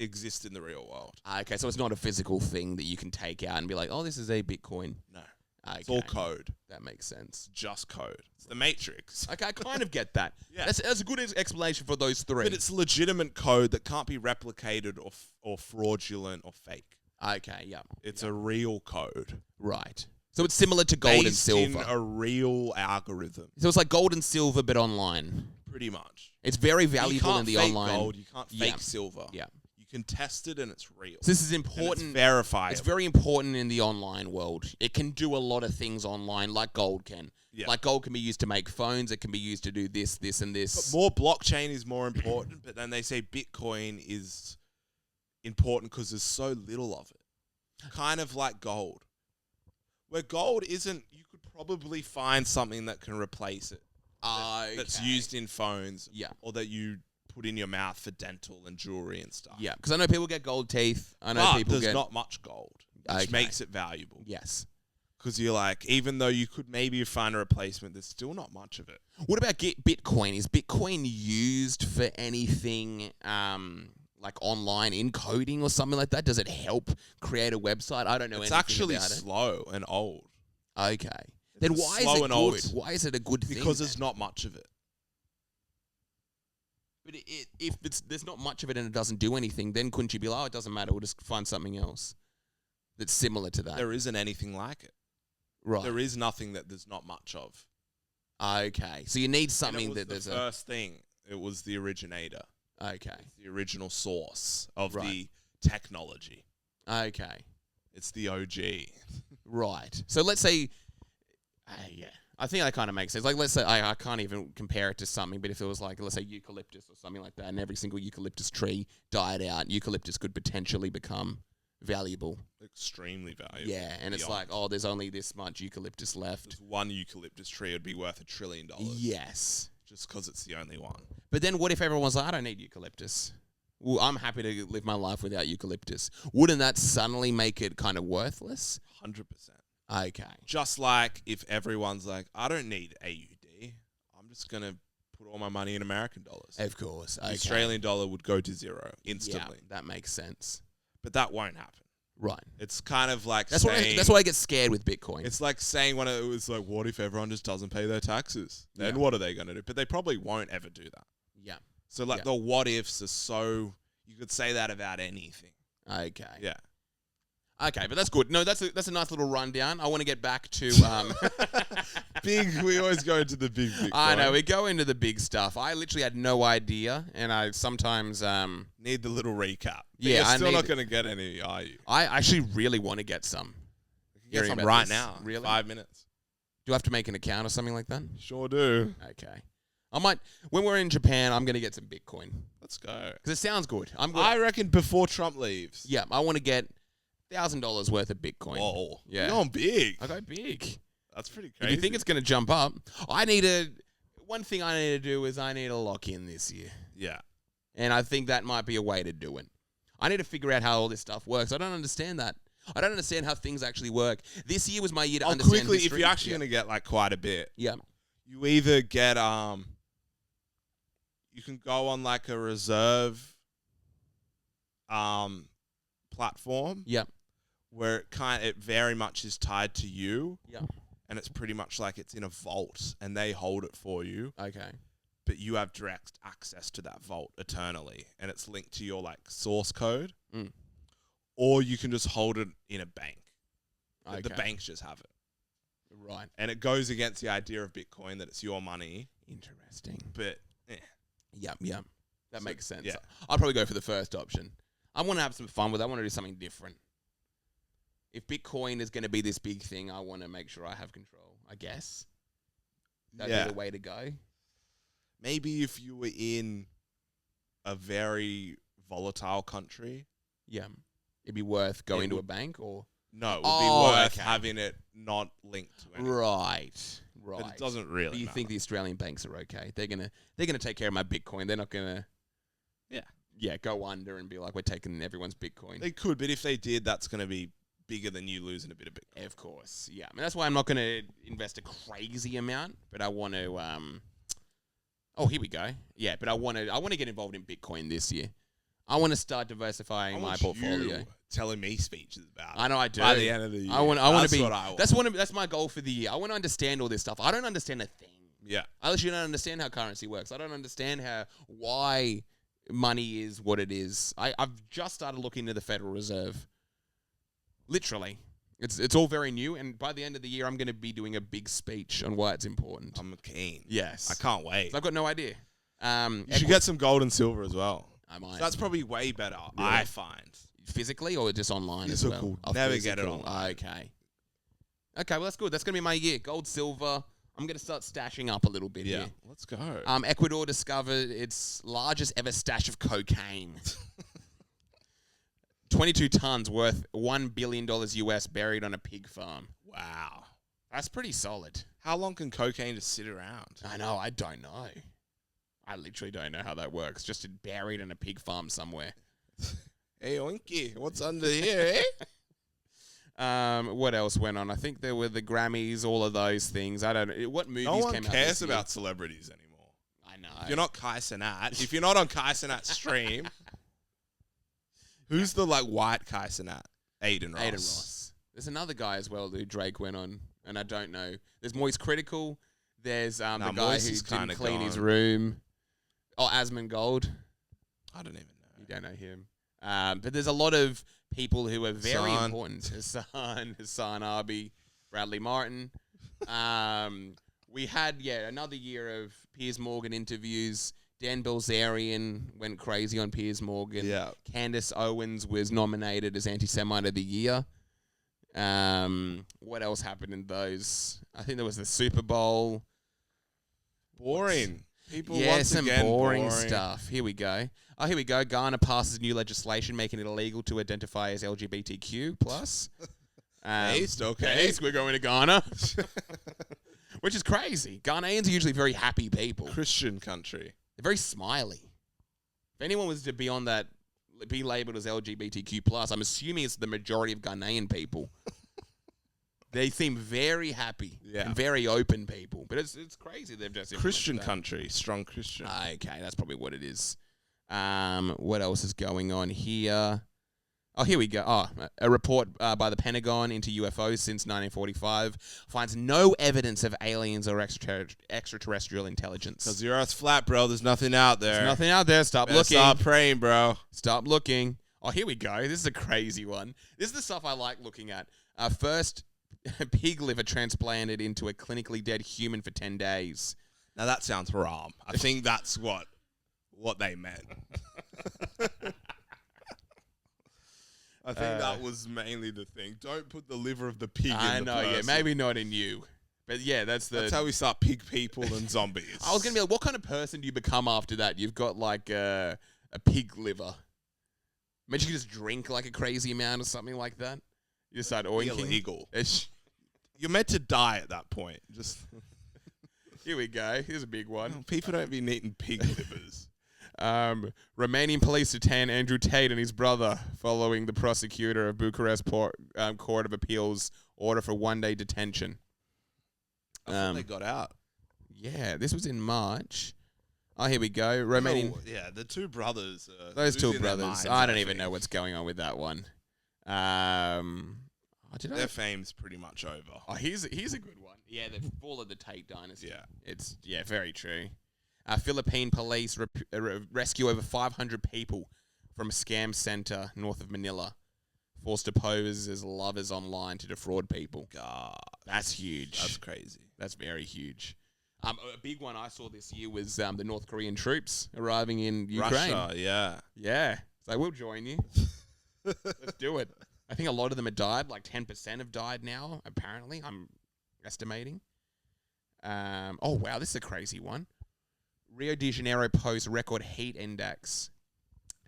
exist in the real world. Okay, so it's not a physical thing that you can take out and be like, oh, this is a Bitcoin. No. Okay. It's all code. That makes sense. It's just code. It's the Matrix. Okay, I kind of get that. Yeah. That's a good explanation for those three. But it's legitimate code that can't be replicated or fraudulent or fake. Okay, yeah. It's a real code. Right. So it's similar to gold and Based silver. in a real algorithm. So it's like gold and silver, but online. Pretty much. It's very You valuable can't in the fake online. gold. You can't Yeah. fake silver. Yeah. You can test it and it's real. So this is And it's important. verifiable. It's very important in the online world. It can do a lot of things online, like gold can. Yeah. Like gold can be used to make phones. It can be used to do this, this, and this. But more blockchain is more important, but then they say Bitcoin is important because there's so little of it. Kind of like gold. Where gold isn't, you could probably find something that can replace it. That's Okay. used in phones. Yeah. Or that you put in your mouth for dental and jewelry and stuff. Yeah, because I know people get gold teeth. I know But people there's get... not much gold, which Okay. makes it valuable. Yes. Because you're like, even though you could maybe find a replacement, there's still not much of it. What about Bitcoin? Is Bitcoin used for anything like online encoding or something like that? Does it help create a website? I don't know It's anything actually about it. slow and old. Okay. Then It's why slow is it and old. good? Why is it a good thing? Because there's not much of it. But if there's not much of it and it doesn't do anything, then couldn't you be like, oh, it doesn't matter, we'll just find something else that's similar to that? There isn't anything like it. Right. There is nothing that there's not much of. Okay. So you need And something it was that the there's first thing. It was the originator. Okay. It's the original source of Right. the technology. Okay. It's the OG. Right. So let's say, yeah, I think that kind of makes sense. Like, let's say, I can't even compare it to something, but if it was like, let's say eucalyptus or something like that, and every single eucalyptus tree died out, eucalyptus could potentially become valuable. Extremely valuable. Yeah, and it's Beyond. like, oh, there's only this much eucalyptus left. There's one eucalyptus tree would be worth $1 trillion. Yes. just because it's the only one. But then what if everyone's like, I don't need eucalyptus? Well, I'm happy to live my life without eucalyptus. Wouldn't that suddenly make it kind of worthless? 100%. Okay. Just like if everyone's like, I don't need AUD, I'm just going to put all my money in American dollars. Of course. The Okay. Australian dollar would go to zero instantly. Yeah, that makes sense. But that won't happen. Right. It's kind of like That's saying... why I get scared with Bitcoin. It's like saying it was like, what if everyone just doesn't pay their taxes? Then Yeah. what are they going to do? But they probably won't ever do that. Yeah. So like the what ifs are so... You could say that about anything. Okay. Yeah. Okay, but that's good. No, that's a nice little rundown. I want to get back to We always go into the big Bitcoin. I know, we go into the big stuff. I literally had no idea, and I sometimes Need the little recap. But Yeah, you're I still need not it. going to get any, are you? I actually really want to get some. Get Hearing some about right this. now. Really? 5 minutes. Do I have to make an account or something like that? Sure do. Okay. I might, when we're in Japan, I'm going to get some Bitcoin. Let's go. Because it sounds good. I reckon before Trump leaves. Yeah, I want to get $1,000 worth of Bitcoin. Whoa. Yeah. You're going big. I go big. That's pretty If crazy. you think it's going to jump up, one thing I need to do is I need to lock in this year. Yeah. And I think that might be a way to do it. I need to figure out how all this stuff works. I don't understand that. I don't understand how things actually work. This year was my year to understand quickly, history. if you're actually going to get like quite a bit, Yeah. you either get you can go on like a reserve platform Yeah. where it very much is tied to you, Yeah. and it's pretty much like it's in a vault and they hold it for you, Okay. but you have direct access to that vault eternally, and it's linked to your like source code. Mm. Or you can just hold it in a bank. Okay. The banks just have it. Right. And it goes against the idea of Bitcoin that it's your money, Interesting. but Yeah. Yeah. That So, makes sense. yeah. I'll probably go for the first option. I want to have some fun with it. I want to do something different. If Bitcoin is going to be this big thing, I want to make sure I have control, I guess. That'd be the way to go. Maybe if you were in a very volatile country, Yeah. It'd be worth going to a bank or... no, it would Oh, be worth okay. having it not linked to anything. Right. But it doesn't really But you matter. think the Australian banks are okay? They're gonna take care of my Bitcoin. They're not gonna go under and be like, we're taking everyone's Bitcoin. They could, but if they did, that's going to be bigger than you losing a bit of Bitcoin. Of course, yeah. I mean, that's why I'm not gonna invest a crazy amount, but I want to. Oh, here we go. Yeah, but I want to get involved in Bitcoin this year. I want to start diversifying my portfolio. You telling me speeches about I know I do. by the end of the year. I want to be. What I want. That's my goal for the year. I want to understand all this stuff. I don't understand a thing. Yeah. I literally don't understand how currency works. I don't understand why money is what it is. I've just started looking into the Federal Reserve. Literally. It's all very new, and by the end of the year, I'm going to be doing a big speech on why it's important. I'm keen. Yes. I can't wait. So I've got no idea. You should get some gold and silver as well. I might. So that's probably way better, Really? I find. Physically or just online Physical. as well? Oh, Never get it physical. online. Okay. Okay, well, that's good. That's going to be my year. Gold, silver. I'm going to start stashing up a little bit Yeah. here. Let's go. Ecuador discovered its largest ever stash of cocaine. 22 tons worth $1 billion US buried on a pig farm. Wow. That's pretty solid. How long can cocaine just sit around? I know. I don't know. I literally don't know how that works. Just buried in a pig farm somewhere. Hey, Oinky, what's under here, eh? What else went on? I think there were the Grammys, all of those things. I don't know. What movies No one came out cares this year? about celebrities anymore. I know. If you're not Kai Cenat, if you're not on Kai Cenat's stream, who's the like white Kai Cenat? Aiden Ross. Aiden Ross. There's another guy as well who Drake went on, and I don't know. There's Moist Critical. There's the guy Moist who is didn't kinda clean his gone. room. Oh, Asmongold. I don't even know. You don't know him. But there's a lot of people who are very Hassan. important. Hassan Arby, Bradley Martin. We had, another year of Piers Morgan interviews. Dan Bilzerian went crazy on Piers Morgan. Yeah. Candace Owens was nominated as Anti-Semite of the Year. What else happened in those? I think there was the Super Bowl. Boring. People Yeah, once some again, boring stuff. Here we go. Oh, here we go. Ghana passes new legislation making it illegal to identify as LGBTQ plus. Taste, okay. Taste, we're going to Ghana. Which is crazy. Ghanaians are usually very happy people. Christian country. They're very smiley. If anyone was to be on that, be labeled as LGBTQ+, I'm assuming it's the majority of Ghanaian people. They seem very happy and very open people. But it's crazy they've just Christian country. Strong Christian. Okay, that's probably what it is. What else is going on here? Oh, here we go. Oh, a report by the Pentagon into UFOs since 1945 finds no evidence of aliens or extraterrestrial intelligence. Because the Earth's flat, bro. There's nothing out there. There's nothing out there. Stop looking. Stop praying, bro. Stop looking. Oh, here we go. This is a crazy one. This is the stuff I like looking at. First, pig liver transplanted into a clinically dead human for 10 days. Now that sounds haram. I think that's what they meant. I think that was mainly the thing. Don't put the liver of the pig in the person. I know, yeah. Maybe not in you. But yeah, that's how we start pig people and zombies. I was going to be like, what kind of person do you become after that? You've got like a pig liver. Imagine you just drink like a crazy amount or something like that. You start oinking. Illegal. You're meant to die at that point. Just Here we go. Here's a big one. People don't be eating pig livers. Romanian police detain Andrew Tate and his brother following the prosecutor of Bucharest Court of Appeals order for one-day detention. I thought they got out. Yeah, this was in March. Oh, here we go. Romanian. Yeah, the two brothers. Those two brothers. I don't even know what's going on with that one. Their fame's pretty much over. Oh, here's a good one. Yeah, the fall of the Tate dynasty. Yeah. It's very true. Philippine police rescue over 500 people from a scam center north of Manila, forced to pose as lovers online to defraud people. God, that's huge. That's crazy. That's very huge. A big one I saw this year was the North Korean troops arriving in Ukraine. Russia, yeah. Yeah. So we'll join you. Let's do it. I think a lot of them have died. Like 10% have died now, apparently. I'm estimating. Oh, wow. This is a crazy one. Rio de Janeiro posts record heat index.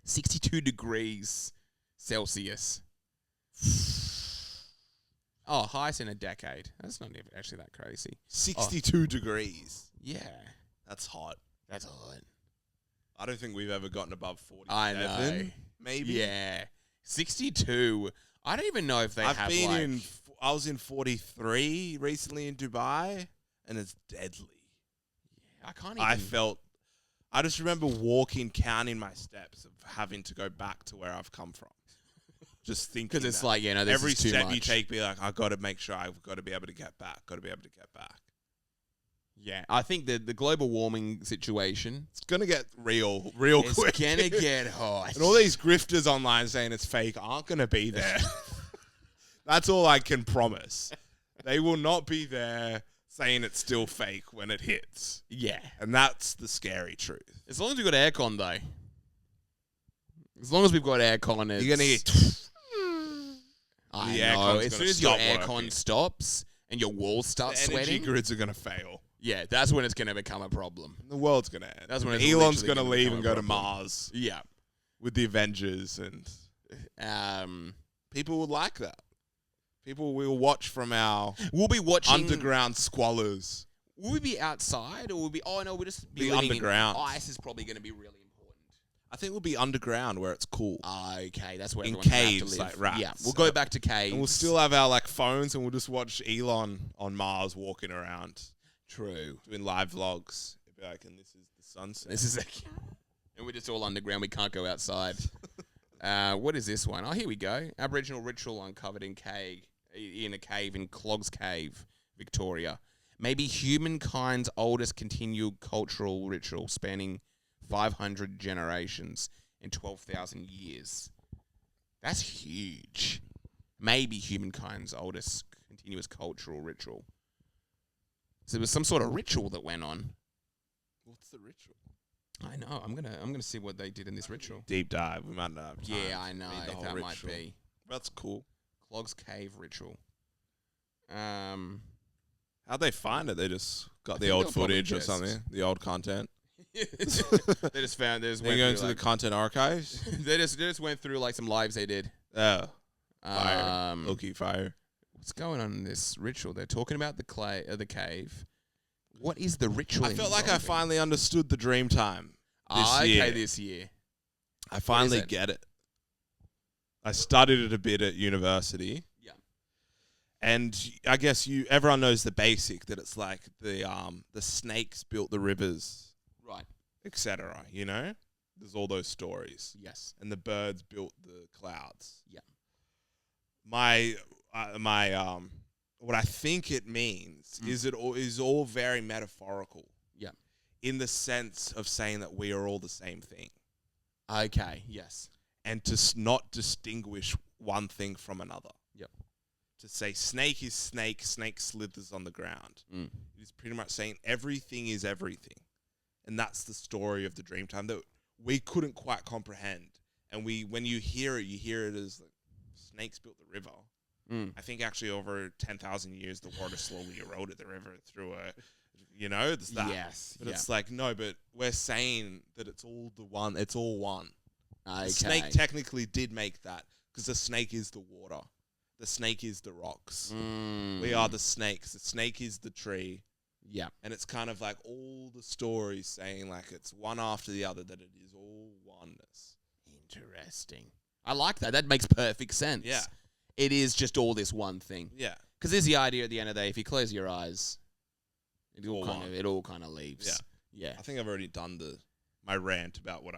62 degrees Celsius. Oh, highest in a decade. That's not even actually that crazy. 62 degrees. Yeah. That's hot. That's hot. I don't think we've ever gotten above 47. I know. Maybe. Yeah. 62. I don't even know if they have I was in 43 recently in Dubai, and it's deadly. Yeah, I can't even. I just remember walking, counting my steps of having to go back to where I've come from. Just thinking. Because it's like, this every is too step much. you take, be like, I've got to make sure I've got to be able to get back. Yeah, I think the global warming situation. It's going to get real quick. It's going to get hot. And all these grifters online saying it's fake aren't going to be there. That's all I can promise. They will not be there saying it's still fake when it hits. Yeah. And that's the scary truth. As long as we've got aircon, though. As long as we've got aircon, it's... You're going to get... I know. As soon as your aircon stops and your walls start sweating... energy grids are going to fail. Yeah, that's when it's going to become a problem. The world's going to end. That's when Elon's going to leave and go to Mars. Yeah. With the Avengers and... people will like that. People will watch from our... We'll be watching... underground squalors. Will we be outside or will we be... Oh, no, we'll just be underground. Ice is probably going to be really important. I think we'll be underground where it's cool. Okay, that's where in everyone's caves, have to live. like rats. Yeah, we'll go back to caves. And we'll still have our phones and we'll just watch Elon on Mars walking around. True. Doing live vlogs. It'll be like, and this is the sunset. This is and we're just all underground. We can't go outside. What is this one? Oh, here we go. Aboriginal ritual uncovered in a cave in Clogs Cave, Victoria. Maybe humankind's oldest continued cultural ritual spanning 500 generations and 12,000 years. That's huge. Maybe humankind's oldest continuous cultural ritual. So there was some sort of ritual that went on. What's the ritual? I know. I'm gonna see what they did in this ritual. Deep dive. We might not have time. Yeah, I know. That ritual. might be. That's cool. Clogs Cave ritual. How'd they find it? They just got the old footage or something? The old content? They just found. They just went go into the content archives? they just went through like some lives they did. Oh. Fire. Low-key fire. What's going on in this ritual? They're talking about the cave. What is the ritual? I felt like I involving? finally understood the dream time this Okay, year. this year. I finally it? get it. I studied it a bit at university. Yeah. And I guess everyone knows the basic, that it's like the snakes built the rivers, Right. etc. You know, there's all those stories, Yes. and the birds built the clouds. Yeah. What I think it means is it is all very metaphorical. Yeah. In the sense of saying that we are all the same thing, Okay. Yes. and to not distinguish one thing from another. Yep. To say snake is snake, snake slithers on the ground. Mm. It is pretty much saying everything is everything. And that's the story of the Dreamtime that we couldn't quite comprehend. And when you hear it as like, snakes built the river. Mm. I think actually over 10,000 years, the water slowly eroded the river through it's that. Yes. But it's like, no, but we're saying that it's all one. It's all one. Okay. The snake technically did make that, because the snake is the water. The snake is the rocks. We are the snakes. The snake is the tree. Yeah. And it's kind of like all the stories saying like it's one after the other, that it is all oneness. Interesting. I like that. That makes perfect sense. Yeah. It is just all this one thing. Yeah. Because there's the idea at the end of the day, if you close your eyes, it all all kind of leaves. Yeah. Yeah. I think I've already done my rant about what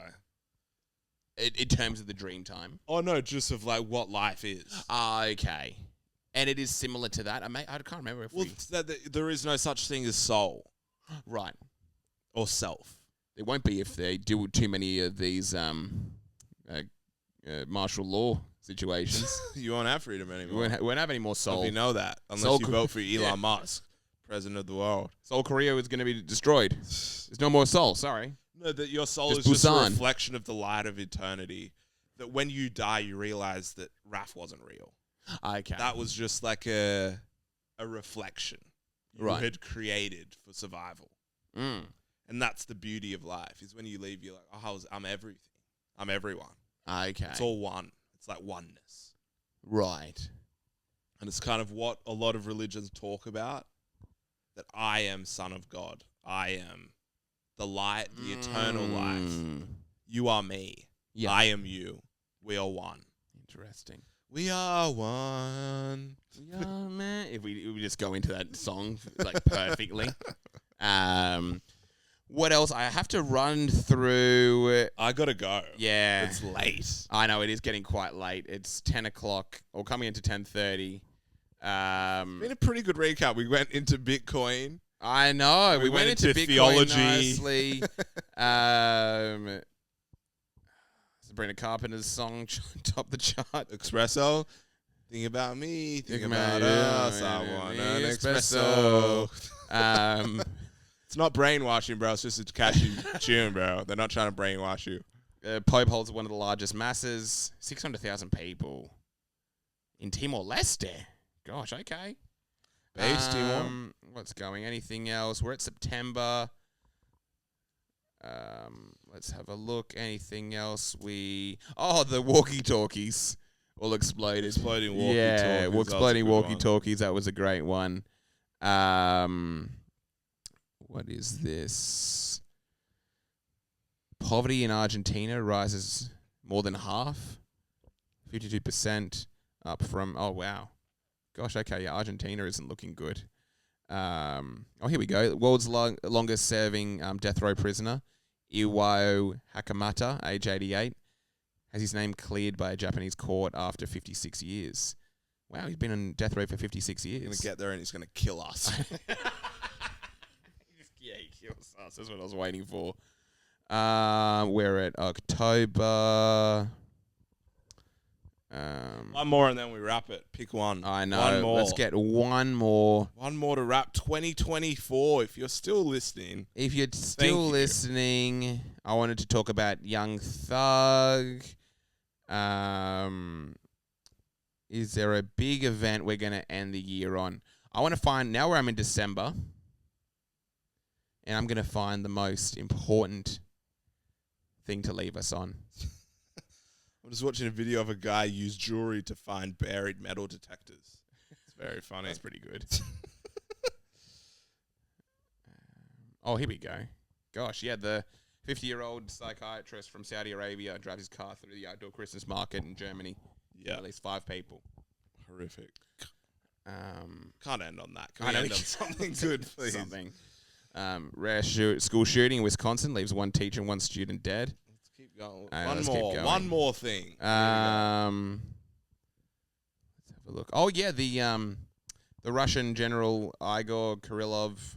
In terms of the dream time. Oh, no, just of like what life is. Okay. And it is similar to that. I can't remember if Well, it's that there is no such thing as soul Right. or self. There won't be if they do too many of these martial law situations. You won't have freedom we anymore. won't have any more Hope soul. you know that, unless Soul you co- vote for Elon Yeah. Musk, president of the world. Soul Korea is going to be destroyed. There's no more soul. Sorry. No, that your soul Just is just a Busan. reflection of the light of eternity. That when you die, you realize that Raph wasn't real. Okay. That was just like a reflection you Right. had created for survival. Mm. And that's the beauty of life, is when you leave, you're like, oh, I'm everything. I'm everyone. Okay. It's all one. It's like oneness. Right. And it's kind of what a lot of religions talk about, that I am Son of God. I am the light, the eternal life. Mm. You are me. Yeah. I am you. We are one. Interesting. We are one. Yeah, man. If we just go into that song like perfectly. What else? I have to run through. I gotta go. Yeah. It's late. I know it is getting quite late. It's 10 o'clock or coming into 10:30. Been a pretty good recap. We went into Bitcoin. I know. We We went went into into Bitcoin theology. nicely. Sabrina Carpenter's song topped the chart. Espresso. Think about me. Think about you, us. I want an espresso. It's not brainwashing, bro. It's just a catchy tune, bro. They're not trying to brainwash you. Pope holds one of the largest masses, 600,000 people in Timor-Leste. Gosh, okay. Base Timor. What's going? Anything else? We're at September. Let's have a look. Anything else? The walkie-talkies all exploded. Exploding walkie-talkies. Yeah, That was a exploding good one. walkie-talkies. That was a great one. What is this? Poverty in Argentina rises more than half. 52% up from... Oh, wow. Gosh, okay, yeah, Argentina isn't looking good. Here we go. The world's longest serving death row prisoner, Iwao Hakamata, age 88, has his name cleared by a Japanese court after 56 years. Wow, he's been on death row for 56 years. He's going to get there and he's going to kill us. Yeah, he kills us. That's what I was waiting for. We're at October. One more and then we wrap it. Pick one. I know. One more. Let's get one more. One more to wrap 2024. If you're still listening. If you're still you. listening, I wanted to talk about Young Thug. Is there a big event we're going to end the year on? I want to find, now where I'm in December, and I'm going to find the most important thing to leave us on. I'm just watching a video of a guy use jewelry to find buried metal detectors. It's very funny. That's pretty good. Oh, here we go. Gosh, yeah, the 50-year-old psychiatrist from Saudi Arabia drives his car through the outdoor Christmas market in Germany. Yeah. At least 5 people. Horrific. Can't end on that. Can we end on something good, please? Something. Rare school shooting in Wisconsin leaves 1 teacher and 1 student dead. Let's keep going. One more thing. Let's have a look. Oh yeah, the Russian general Igor Kirillov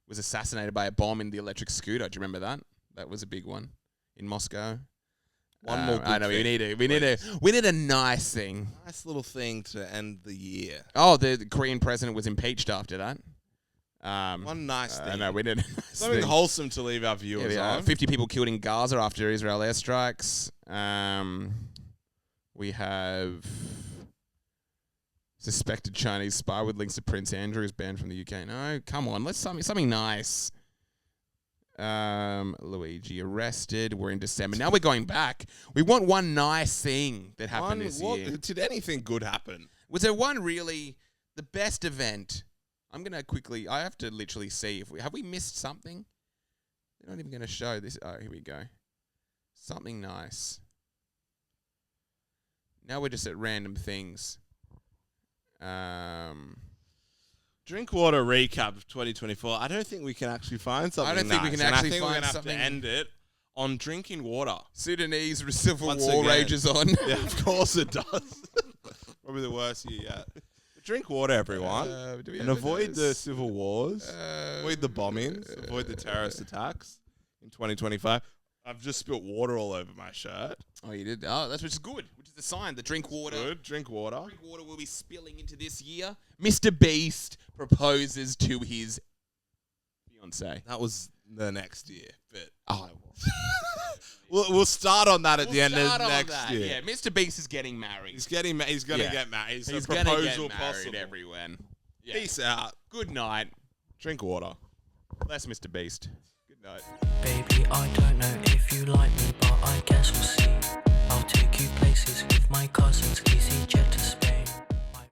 was assassinated by a bomb in the electric scooter. Do you remember that? That was a big one in Moscow. One more. I know we need a nice thing. Nice little thing to end the year. Oh, the Korean president was impeached after that. One nice thing. No, we did Something wholesome to leave our viewers on. 50 people killed in Gaza after Israel airstrikes. We have suspected Chinese spy with links to Prince Andrew is banned from the UK. No, come on, let's something nice. Luigi arrested. We're in December. Now we're going back. We want one nice thing that happened this year. Did anything good happen? Was there one really, the best event? I'm going to quickly, I have to literally see if have we missed something? They're not even going to show this. Oh, here we go. Something nice. Now we're just at random things. Drinkwater recap of 2024. I don't think we can actually find something. I don't think we can actually find something. We're gonna have to end it on drinking water. Sudanese civil Once war again. rages on. Yeah, of course it does. Probably the worst year yet. Drink water, everyone, and avoid the civil wars. Avoid the bombings. Avoid the terrorist attacks in 2025. I've just spilt water all over my shirt. Oh, you did? Oh, that's which is good. Which is a sign. The drink water. Good. Drink water. Drink water will be spilling into this year. Mr. Beast proposes to his fiancée. That was the next year, but we'll start on that at the end of next year. Yeah, Mr. Beast is getting married. He's gonna get married. He's a going to proposal get married, possible. everyone. Yeah. Peace out. Good night. Drink water. Bless Mr. Beast. Good night. Baby, I don't know if you like me, but I guess we'll see. I'll take you places with my cousins, EasyJet to Spain.